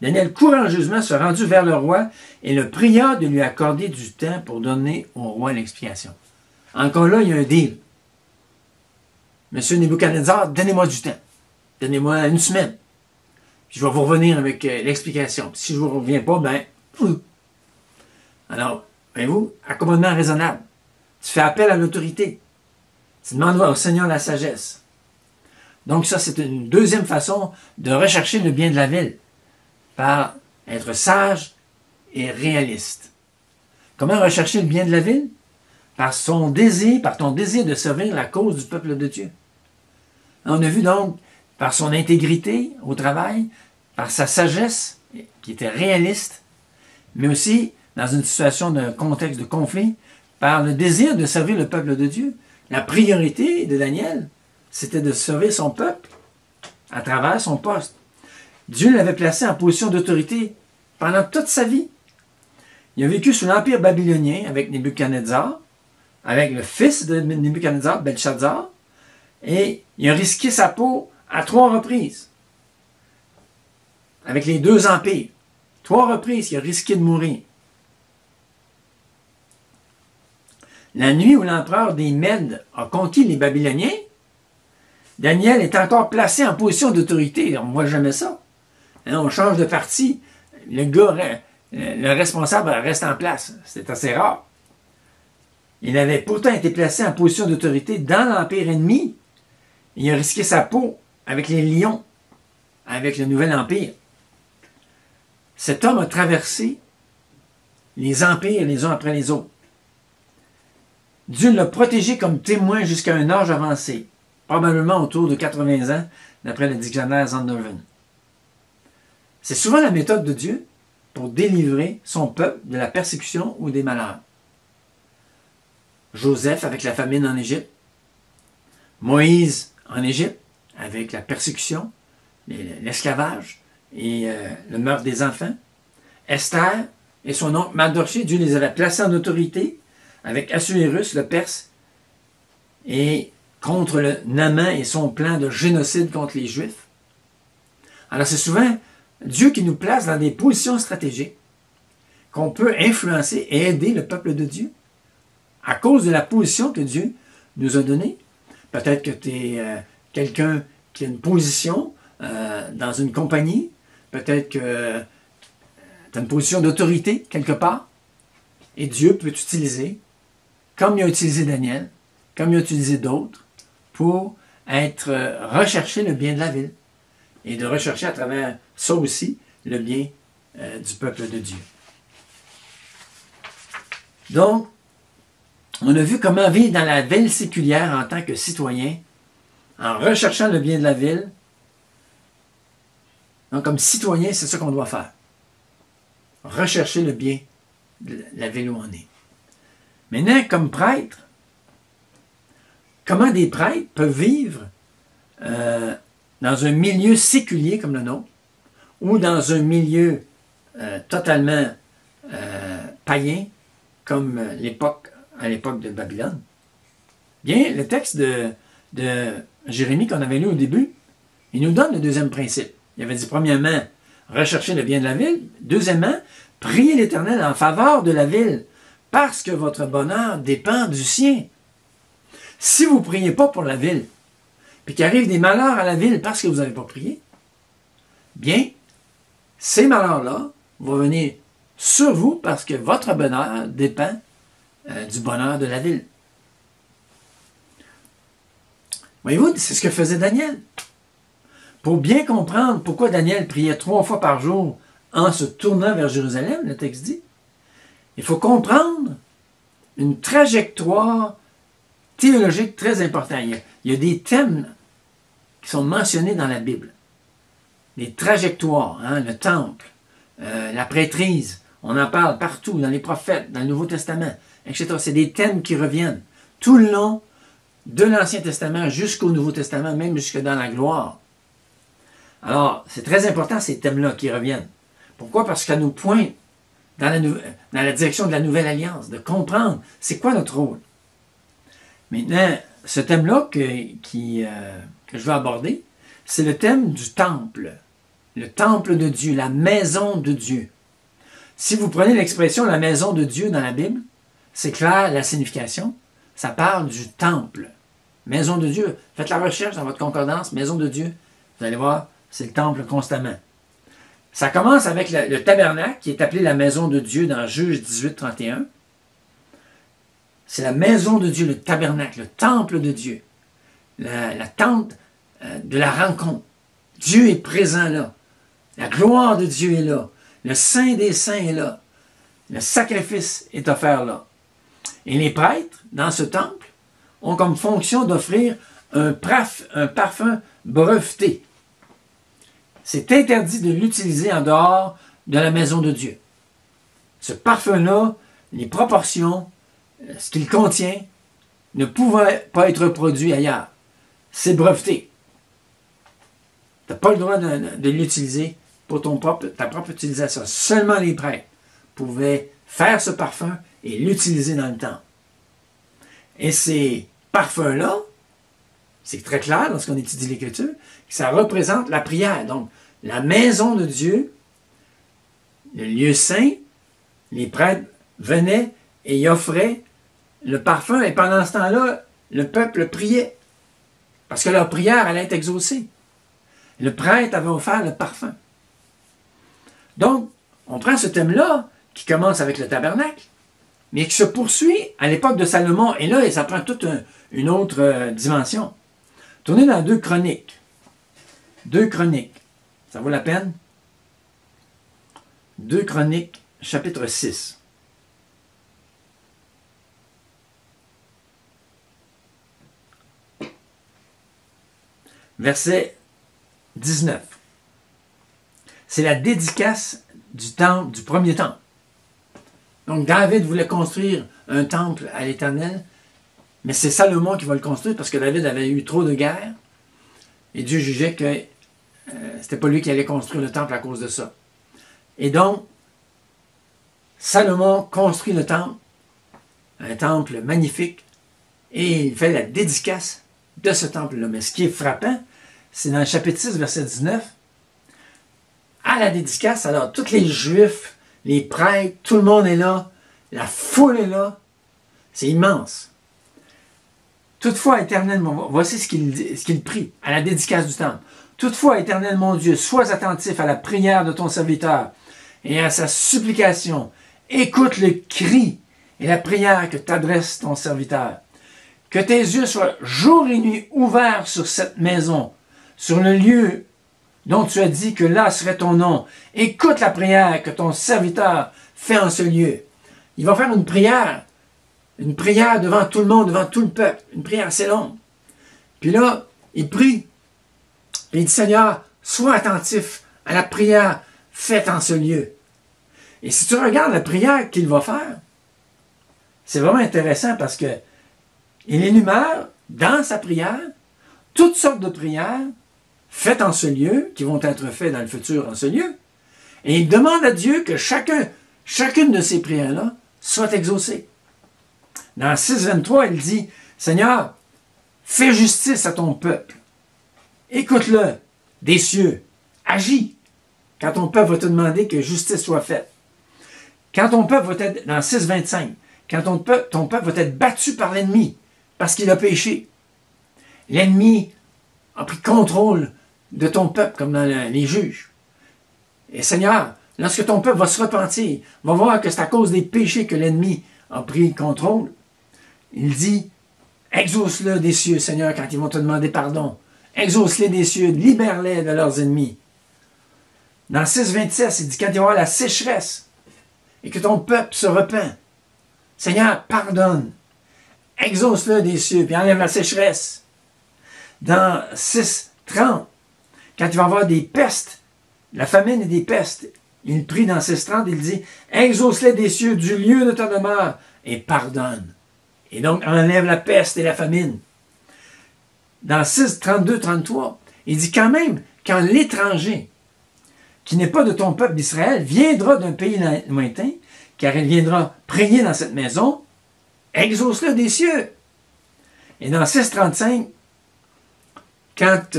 Speaker 1: Daniel courageusement se rendit vers le roi et le pria de lui accorder du temps pour donner au roi l'explication. Encore là, il y a un deal. Monsieur Nebuchadnezzar, donnez-moi du temps. Donnez-moi une semaine. Je vais vous revenir avec l'explication. Si je ne vous reviens pas, ben... Alors, voyez-vous, accommodement raisonnable. Tu fais appel à l'autorité. Tu demandes au Seigneur la sagesse. Donc ça, c'est une deuxième façon de rechercher le bien de la ville, par être sage et réaliste. Comment rechercher le bien de la ville? Par ton désir de servir la cause du peuple de Dieu. On a vu donc, par son intégrité au travail, par sa sagesse, qui était réaliste, mais aussi, dans une situation de contexte de conflit, par le désir de servir le peuple de Dieu. La priorité de Daniel, c'était de servir son peuple à travers son poste. Dieu l'avait placé en position d'autorité pendant toute sa vie. Il a vécu sous l'Empire babylonien avec Nebuchadnezzar, avec le fils de Nebuchadnezzar, Belshazzar, et il a risqué sa peau à 3 reprises. Avec les 2 empires. 3 reprises, il a risqué de mourir. La nuit où l'empereur des Mèdes a conquis les Babyloniens, Daniel est encore placé en position d'autorité. On ne voit jamais ça. On change de parti. Le responsable reste en place. C'est assez rare. Il avait pourtant été placé en position d'autorité dans l'empire ennemi. Il a risqué sa peau avec les lions, avec le nouvel empire. Cet homme a traversé les empires les uns après les autres. Dieu l'a protégé comme témoin jusqu'à un âge avancé, probablement autour de 80 ans, d'après le dictionnaire Zondervan. C'est souvent la méthode de Dieu pour délivrer son peuple de la persécution ou des malheurs. Joseph avec la famine en Égypte, Moïse en Égypte avec la persécution, l'esclavage et le meurtre des enfants, Esther et son oncle Mardochée, Dieu les avait placés en autorité avec Assuérus, le Perse, et contre le Naman et son plan de génocide contre les Juifs. Alors c'est souvent Dieu qui nous place dans des positions stratégiques qu'on peut influencer et aider le peuple de Dieu à cause de la position que Dieu nous a donnée. Peut-être que tu es quelqu'un qui a une position dans une compagnie, peut-être que tu as une position d'autorité quelque part, et Dieu peut t'utiliser, comme il a utilisé Daniel, comme il a utilisé d'autres, pour rechercher le bien de la ville, et de rechercher à travers ça aussi le bien du peuple de Dieu. Donc, on a vu comment vivre dans la ville séculière en tant que citoyen, en recherchant le bien de la ville. Donc, comme citoyen, c'est ça qu'on doit faire. Rechercher le bien de la ville où on est. Maintenant, comme prêtre, comment des prêtres peuvent vivre dans un milieu séculier comme le nôtre, ou dans un milieu totalement païen, comme à l'époque de Babylone? Bien, le texte de Jérémie qu'on avait lu au début, il nous donne le deuxième principe. Il avait dit, premièrement, rechercher le bien de la ville. Deuxièmement, priez l'Éternel en faveur de la ville, parce que votre bonheur dépend du sien. Si vous ne priez pas pour la ville, puis qu'il arrive des malheurs à la ville parce que vous n'avez pas prié, bien, ces malheurs-là vont venir sur vous parce que votre bonheur dépend du bonheur de la ville. Voyez-vous, c'est ce que faisait Daniel. Pour bien comprendre pourquoi Daniel priait 3 fois par jour en se tournant vers Jérusalem, le texte dit, il faut comprendre une trajectoire théologique très importante. Il y a des thèmes qui sont mentionnés dans la Bible. Les trajectoires, le temple, la prêtrise, on en parle partout, dans les prophètes, dans le Nouveau Testament, etc. C'est des thèmes qui reviennent tout le long de l'Ancien Testament jusqu'au Nouveau Testament, même jusque dans la gloire. Alors, c'est très important ces thèmes-là qui reviennent. Pourquoi? Parce que ça nous pointe dans la direction de la Nouvelle Alliance, de comprendre c'est quoi notre rôle. Maintenant, ce thème-là que je vais aborder, c'est le thème du temple. le temple de Dieu, la maison de Dieu. Si vous prenez l'expression la maison de Dieu dans la Bible, c'est clair la signification. Ça parle du temple. Maison de Dieu. Faites la recherche dans votre concordance, maison de Dieu. Vous allez voir, c'est le temple constamment. Ça commence avec le tabernacle, qui est appelé la maison de Dieu dans Juge 18, 31. C'est la maison de Dieu, le tabernacle, le temple de Dieu. La tente de la rencontre. Dieu est présent là. La gloire de Dieu est là. Le Saint des Saints est là. Le sacrifice est offert là. Et les prêtres, dans ce temple, ont comme fonction d'offrir un parfum breveté. C'est interdit de l'utiliser en dehors de la maison de Dieu. Ce parfum-là, les proportions, ce qu'il contient, ne pouvait pas être produit ailleurs. C'est breveté. Tu n'as pas le droit de l'utiliser pour ta propre utilisation. Seulement les prêtres pouvaient faire ce parfum et l'utiliser dans le temple. Et ces parfums-là, c'est très clair lorsqu'on étudie l'Écriture, que ça représente la prière. Donc, la maison de Dieu, le lieu saint, les prêtres venaient et y offraient le parfum. Et pendant ce temps-là, le peuple priait. Parce que leur prière allait être exaucée. Le prêtre avait offert le parfum. Donc, on prend ce thème-là, qui commence avec le tabernacle, mais qui se poursuit à l'époque de Salomon. Et là, ça prend toute une autre dimension. Tournez dans 2 Chroniques. 2 Chroniques. Ça vaut la peine? 2 Chroniques, chapitre 6. Verset 19. C'est la dédicace du temple, du premier temple. Donc David voulait construire un temple à l'Éternel, mais c'est Salomon qui va le construire parce que David avait eu trop de guerres et Dieu jugeait que c'était pas lui qui allait construire le temple à cause de ça. Et donc, Salomon construit le temple, un temple magnifique, et il fait la dédicace de ce temple-là. Mais ce qui est frappant, c'est dans le chapitre 6, verset 19, à la dédicace, alors tous les Juifs, les prêtres, tout le monde est là, la foule est là, c'est immense. Toutefois, Éternel, voici ce qu'il prie à la dédicace du temple. Toutefois, Éternel mon Dieu, sois attentif à la prière de ton serviteur et à sa supplication. Écoute le cri et la prière que t'adresse ton serviteur. Que tes yeux soient jour et nuit ouverts sur cette maison, sur le lieu dont tu as dit que là serait ton nom. Écoute la prière que ton serviteur fait en ce lieu. Il va faire une prière devant tout le monde, devant tout le peuple, une prière assez longue. Puis là, il prie, et il dit, Seigneur, sois attentif à la prière faite en ce lieu. Et si tu regardes la prière qu'il va faire, c'est vraiment intéressant parce que il énumère dans sa prière toutes sortes de prières faites en ce lieu, qui vont être faites dans le futur en ce lieu. Et il demande à Dieu que chacune de ces prières-là soit exaucée. Dans 6,23, il dit, Seigneur, fais justice à ton peuple. Écoute-le des cieux. Agis quand ton peuple va te demander que justice soit faite. Quand ton peuple va être, dans 6,25, quand ton peuple va être battu par l'ennemi parce qu'il a péché. L'ennemi a pris contrôle de ton peuple, comme dans les juges. Et Seigneur, lorsque ton peuple va se repentir, va voir que c'est à cause des péchés que l'ennemi a pris contrôle, il dit, exauce-le des cieux, Seigneur, quand ils vont te demander pardon. Exauce-les des cieux, libère-les de leurs ennemis. Dans 6,26, il dit, quand il va y avoir la sécheresse et que ton peuple se repent, Seigneur, pardonne. Exauce-le des cieux, puis enlève la sécheresse. Dans 6,30, quand il va y avoir des pestes, la famine et des pestes, il prie dans 6,30, il dit, exauce-les des cieux du lieu de ta demeure et pardonne. Et donc, enlève la peste et la famine. Dans 6,32-33, il dit quand même, quand l'étranger, qui n'est pas de ton peuple d'Israël, viendra d'un pays lointain, car il viendra prier dans cette maison, exauce-le des cieux. Et dans 6,35, quand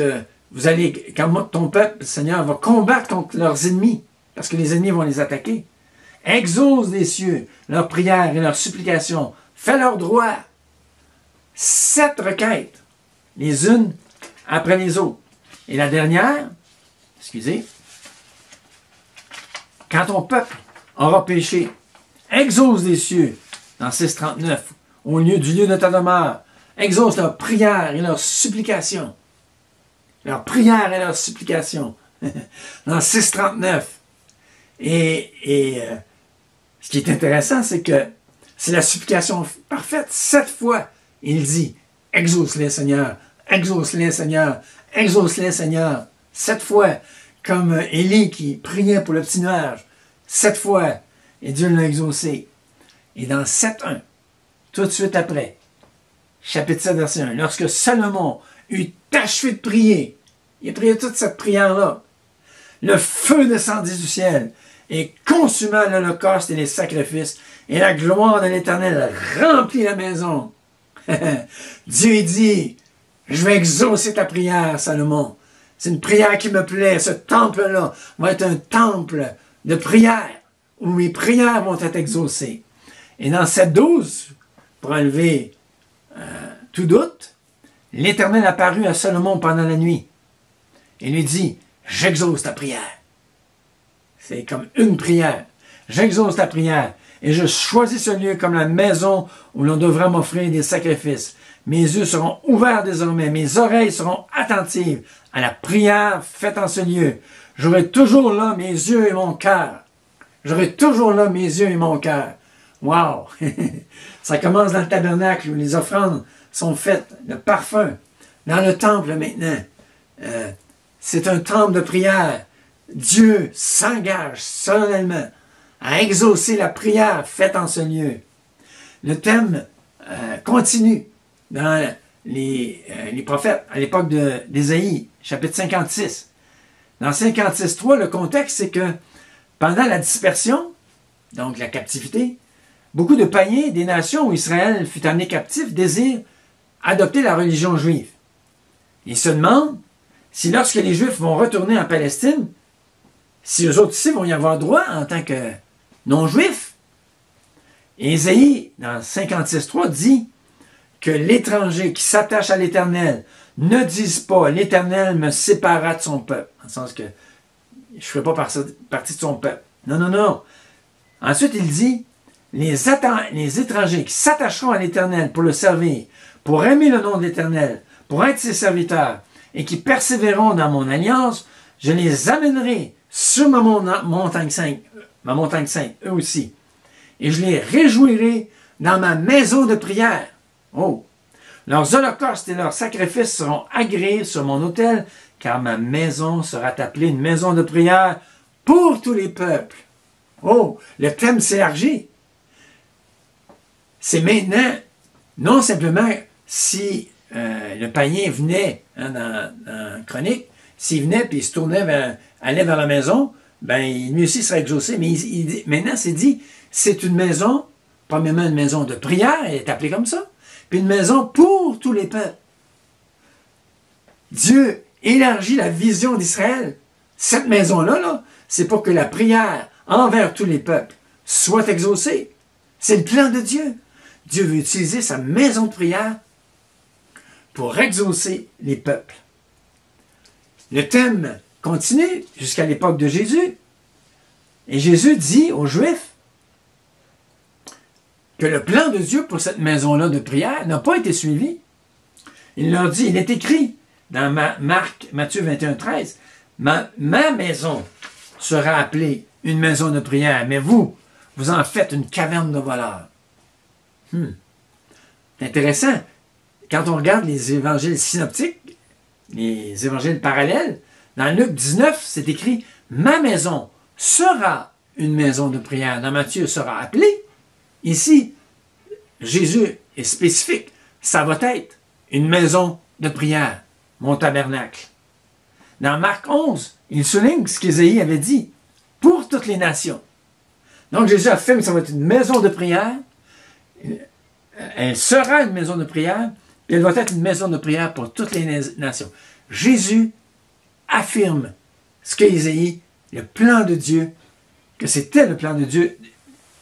Speaker 1: quand ton peuple, Seigneur, va combattre contre leurs ennemis, parce que les ennemis vont les attaquer. Exauce des cieux leurs prières et leurs supplications. Fais leur droit. 7 requêtes, les unes après les autres. Et la dernière, excusez, quand ton peuple aura péché, exauce des cieux, dans 6.39, au lieu du lieu de ta demeure, exauce leurs prières et leurs supplications. Leurs prières et leurs supplications. Dans 6.39. Et ce qui est intéressant, c'est que c'est la supplication parfaite. 7 fois, il dit, exauce-les, Seigneur, exauce-les, Seigneur, exauce-les, Seigneur. 7 fois, comme Élie qui priait pour le petit nuage. 7 fois, et Dieu l'a exaucé. Et dans 7.1, tout de suite après, chapitre 7, verset 1, lorsque Salomon eut achevé de prier, il a prié toute cette prière-là, le feu descendit du ciel et consuma l'holocauste et les sacrifices, et la gloire de l'Éternel remplit la maison. Dieu dit, je vais exaucer ta prière, Salomon. C'est une prière qui me plaît. Ce temple-là va être un temple de prière, où mes prières vont être exaucées. Et dans 7.12, pour enlever tout doute, l'Éternel apparut à Salomon pendant la nuit et lui dit, j'exauce ta prière. C'est comme une prière. J'exauce ta prière et je choisis ce lieu comme la maison où l'on devra m'offrir des sacrifices. Mes yeux seront ouverts désormais, mes oreilles seront attentives à la prière faite en ce lieu. J'aurai toujours là mes yeux et mon cœur. J'aurai toujours là mes yeux et mon cœur. Wow! Ça commence dans le tabernacle où les offrandes sont faites, le parfum. Dans le temple maintenant, c'est un temple de prière. Dieu s'engage solennellement à exaucer la prière faite en ce lieu. Le thème continue dans les prophètes à l'époque d'Ésaïe, chapitre 56. Dans 56.3, le contexte, c'est que pendant la dispersion, donc la captivité, beaucoup de païens des nations où Israël fut amené captif désirent adopter la religion juive. Ils se demandent si lorsque les Juifs vont retourner en Palestine, si eux autres ici vont y avoir droit en tant que non-juifs. Et Ésaïe, dans 56.3, dit que l'étranger qui s'attache à l'Éternel ne dise pas « l'Éternel me séparera de son peuple », en le sens que je ne ferai pas partie de son peuple. Non, non, non. Ensuite, il dit « les étrangers qui s'attacheront à l'Éternel pour le servir, pour aimer le nom de l'Éternel, pour être ses serviteurs, et qui persévéreront dans mon alliance, je les amènerai sur ma montagne sainte, eux aussi, et je les réjouirai dans ma maison de prière. Oh! Leurs holocaustes et leurs sacrifices seront agréés sur mon autel, car ma maison sera appelée une maison de prière pour tous les peuples. Oh! Le thème s'élargit. C'est maintenant, non simplement si le païen venait dans Chronique, s'il venait puis il se tournait allait vers la maison, ben lui aussi serait exaucé. Mais maintenant, c'est dit, c'est une maison, premièrement une maison de prière, elle est appelée comme ça, puis une maison pour tous les peuples. Dieu élargit la vision d'Israël. Cette maison-là, c'est pour que la prière envers tous les peuples soit exaucée. C'est le plan de Dieu. Dieu veut utiliser sa maison de prière pour exaucer les peuples. Le thème continue jusqu'à l'époque de Jésus. Et Jésus dit aux Juifs que le plan de Dieu pour cette maison-là de prière n'a pas été suivi. Il leur dit, il est écrit dans Matthieu 21.13, ma maison sera appelée une maison de prière, mais vous en faites une caverne de voleurs. C'est intéressant. Quand on regarde les évangiles synoptiques, les évangiles parallèles, dans Luc 19, c'est écrit « Ma maison sera une maison de prière ». Dans Matthieu, sera appelée. Ici, Jésus est spécifique. Ça va être une maison de prière, mon tabernacle. Dans Marc 11, il souligne ce qu'Ésaïe avait dit pour toutes les nations. Donc Jésus affirme que ça va être une maison de prière. Elle sera une maison de prière, puis elle va être une maison de prière pour toutes les nations. Jésus affirme ce que Isaïe, le plan de Dieu, que c'était le plan de Dieu.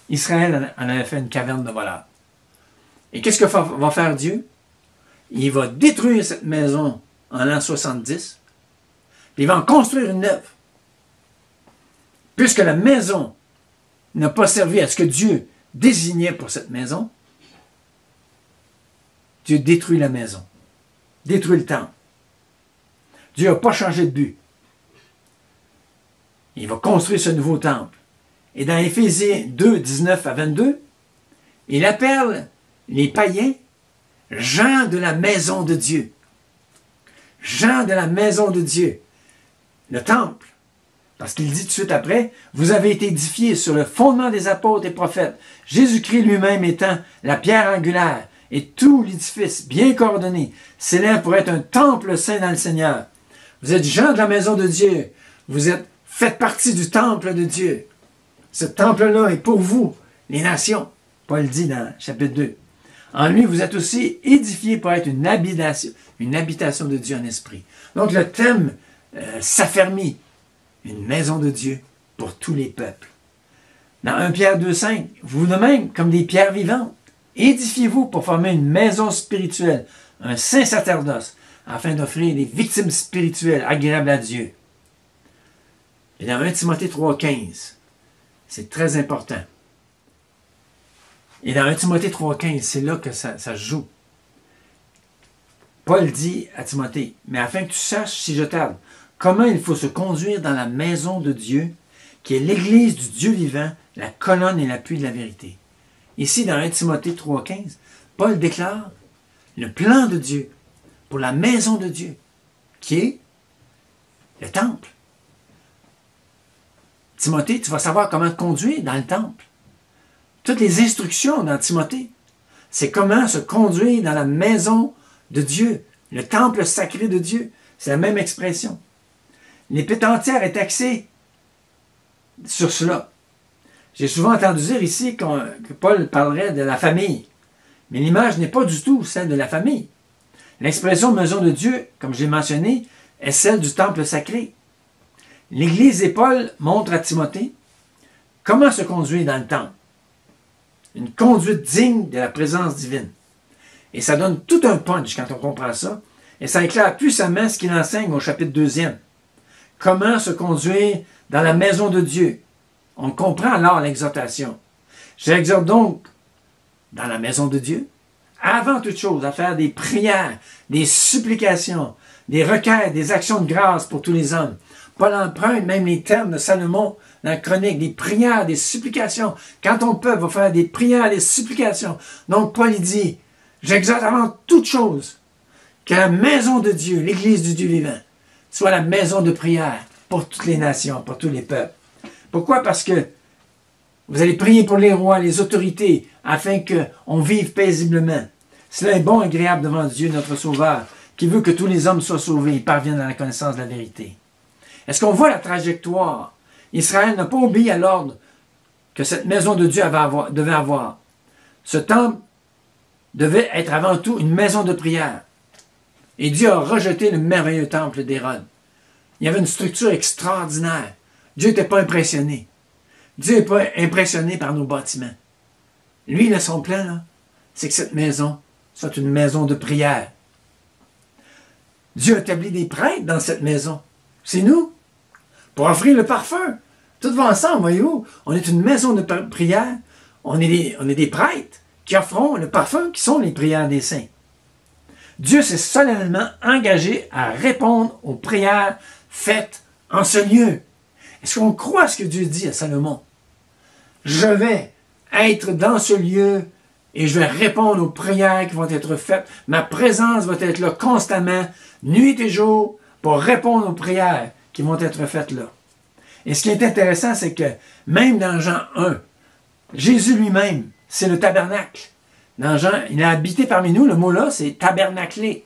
Speaker 1: Israël en avait fait une caverne de voleurs. Et qu'est-ce que va faire Dieu? Il va détruire cette maison en l'an 70, puis il va en construire une neuve. Puisque la maison n'a pas servi à ce que Dieu désignait pour cette maison, Dieu détruit la maison, détruit le temple. Dieu n'a pas changé de but. Il va construire ce nouveau temple. Et dans Éphésiens 2, 19 à 22, il appelle les païens gens de la maison de Dieu. Gens de la maison de Dieu. Le temple. Parce qu'il dit tout de suite après, vous avez été édifiés sur le fondement des apôtres et prophètes, Jésus-Christ lui-même étant la pierre angulaire, et tout l'édifice bien coordonné, s'élève pour être un temple saint dans le Seigneur. Vous êtes gens de la maison de Dieu. Faites partie du temple de Dieu. Ce temple-là est pour vous, les nations. Paul dit dans chapitre 2. En lui, vous êtes aussi édifiés pour être une habitation de Dieu en esprit. Donc le thème s'affermit. Une maison de Dieu pour tous les peuples. Dans 1 Pierre 2,5, vous de même, comme des pierres vivantes, édifiez-vous pour former une maison spirituelle, un saint sacerdoce, afin d'offrir des victimes spirituelles agréables à Dieu. Et dans 1 Timothée 3,15, c'est très important. Et dans 1 Timothée 3,15, c'est là que ça se joue. Paul dit à Timothée, « Mais afin que tu saches, si je tarde, comment il faut se conduire dans la maison de Dieu, qui est l'église du Dieu vivant, la colonne et l'appui de la vérité. » Ici, dans 1 Timothée 3,15, Paul déclare le plan de Dieu pour la maison de Dieu, qui est le temple. Timothée, tu vas savoir comment te conduire dans le temple. Toutes les instructions dans Timothée, c'est comment se conduire dans la maison de Dieu, le temple sacré de Dieu. C'est la même expression. L'Épître entière est axée sur cela. J'ai souvent entendu dire ici que Paul parlerait de la famille. Mais l'image n'est pas du tout celle de la famille. L'expression maison de Dieu, comme je l'ai mentionné, est celle du temple sacré. L'Église et Paul montrent à Timothée comment se conduire dans le temple. Une conduite digne de la présence divine. Et ça donne tout un punch quand on comprend ça. Et ça éclaire puissamment ce qu'il enseigne au chapitre 2e. Comment se conduire dans la maison de Dieu. On comprend alors l'exhortation. J'exhorte donc dans la maison de Dieu, avant toute chose, à faire des prières, des supplications, des requêtes, des actions de grâce pour tous les hommes. Paul emprunte même les termes de Salomon dans la chronique, des prières, des supplications. Quand ton peuple va faire des prières, des supplications. Donc Paul il dit, j'exhorte avant toute chose que la maison de Dieu, l'église du Dieu vivant, soit la maison de prière pour toutes les nations, pour tous les peuples. Pourquoi? Parce que vous allez prier pour les rois, les autorités, afin qu'on vive paisiblement. Cela est bon et agréable devant Dieu, notre Sauveur, qui veut que tous les hommes soient sauvés et parviennent à la connaissance de la vérité. Est-ce qu'on voit la trajectoire? Israël n'a pas obéi à l'ordre que cette maison de Dieu devait avoir. Ce temple devait être avant tout une maison de prière. Et Dieu a rejeté le merveilleux temple d'Hérode. Il y avait une structure extraordinaire. Dieu n'était pas impressionné. Dieu n'est pas impressionné par nos bâtiments. Lui, son plan, c'est que cette maison soit une maison de prière. Dieu a établi des prêtres dans cette maison. C'est nous. Pour offrir le parfum. Tout va ensemble, voyez-vous. On est une maison de prière. On est des prêtres qui offront le parfum qui sont les prières des saints. Dieu s'est solennellement engagé à répondre aux prières faites en ce lieu. Est-ce qu'on croit ce que Dieu dit à Salomon? Je vais être dans ce lieu et je vais répondre aux prières qui vont être faites. Ma présence va être là constamment, nuit et jour, pour répondre aux prières qui vont être faites là. Et ce qui est intéressant, c'est que même dans Jean 1, Jésus lui-même, c'est le tabernacle. Dans Jean, il a habité parmi nous, le mot là, c'est tabernaclé.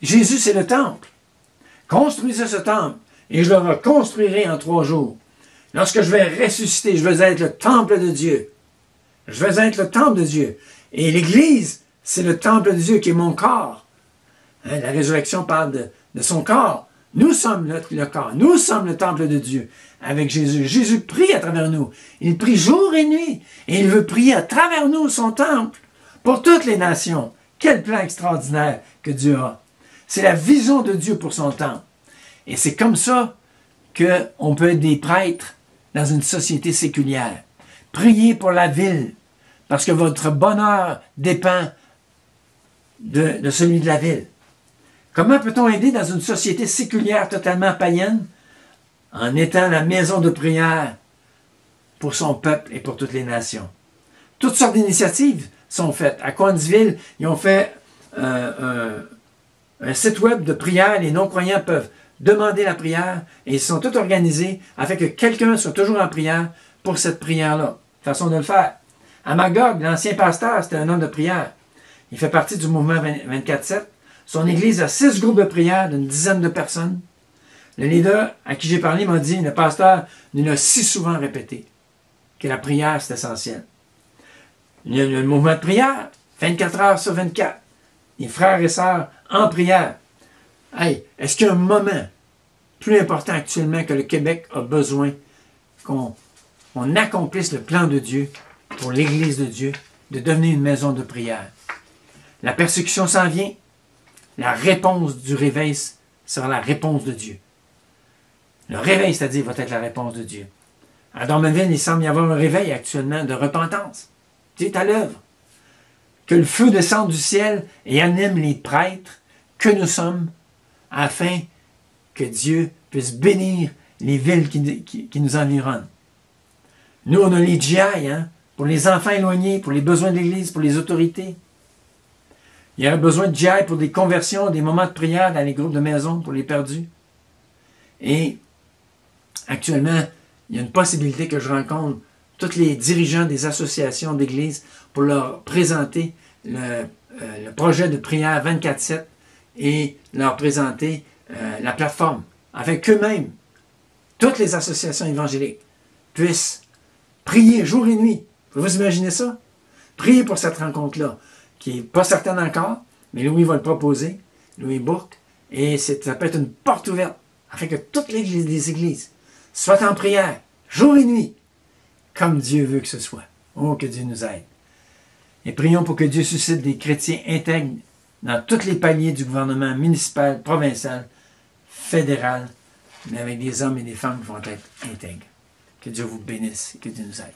Speaker 1: Jésus, c'est le temple. Construisez ce temple, et je le reconstruirai en 3 jours. Lorsque je vais ressusciter, je vais être le temple de Dieu. Je vais être le temple de Dieu. Et l'Église, c'est le temple de Dieu qui est mon corps. La résurrection parle de son corps. Nous sommes le corps, nous sommes le temple de Dieu avec Jésus. Jésus prie à travers nous. Il prie jour et nuit. Et il veut prier à travers nous, son temple, pour toutes les nations. Quel plan extraordinaire que Dieu a. C'est la vision de Dieu pour son temple. Et c'est comme ça qu'on peut être des prêtres dans une société séculière. Priez pour la ville, parce que votre bonheur dépend de celui de la ville. Comment peut-on aider dans une société séculière totalement païenne? En étant la maison de prière pour son peuple et pour toutes les nations. Toutes sortes d'initiatives sont faites. À Coansville, ils ont fait un site web de prière. Les non-croyants peuvent demander la prière et ils sont tous organisés afin que quelqu'un soit toujours en prière pour cette prière-là. Façon de le faire. À Magog, l'ancien pasteur, c'était un homme de prière. Il fait partie du mouvement 24/7. Son église a 6 groupes de prière d'une dizaine de personnes. Le leader à qui j'ai parlé m'a dit, le pasteur nous l'a si souvent répété, que la prière, c'est essentiel. Il y a le mouvement de prière, 24 heures sur 24. Les frères et sœurs en prière. Hey, est-ce qu'il y a un moment plus important actuellement que le Québec a besoin qu'on accomplisse le plan de Dieu pour l'Église de Dieu, de devenir une maison de prière? La persécution s'en vient. La réponse du réveil sera la réponse de Dieu. Le réveil, c'est-à-dire, va être la réponse de Dieu. À Dormanville, il semble y avoir un réveil actuellement de repentance. Dieu est à l'œuvre. Que le feu descende du ciel et anime les prêtres que nous sommes, afin que Dieu puisse bénir les villes qui nous environnent. Nous, on a les GI, pour les enfants éloignés, pour les besoins de l'Église, pour les autorités. Il y a besoin de GI pour des conversions, des moments de prière dans les groupes de maison pour les perdus. Et actuellement, il y a une possibilité que je rencontre tous les dirigeants des associations d'église pour leur présenter le projet de prière 24/7 et leur présenter la plateforme, afin qu'eux-mêmes, toutes les associations évangéliques, puissent prier jour et nuit. Vous imaginez ça? Prier pour cette rencontre-là, qui n'est pas certaine encore, mais Louis va le proposer, Louis Bourque, et ça peut être une porte ouverte, afin que toutes les églises soient en prière, jour et nuit, comme Dieu veut que ce soit. Oh, que Dieu nous aide. Et prions pour que Dieu suscite des chrétiens intègres dans tous les paliers du gouvernement municipal, provincial, fédéral, mais avec des hommes et des femmes qui vont être intègres. Que Dieu vous bénisse et que Dieu nous aide.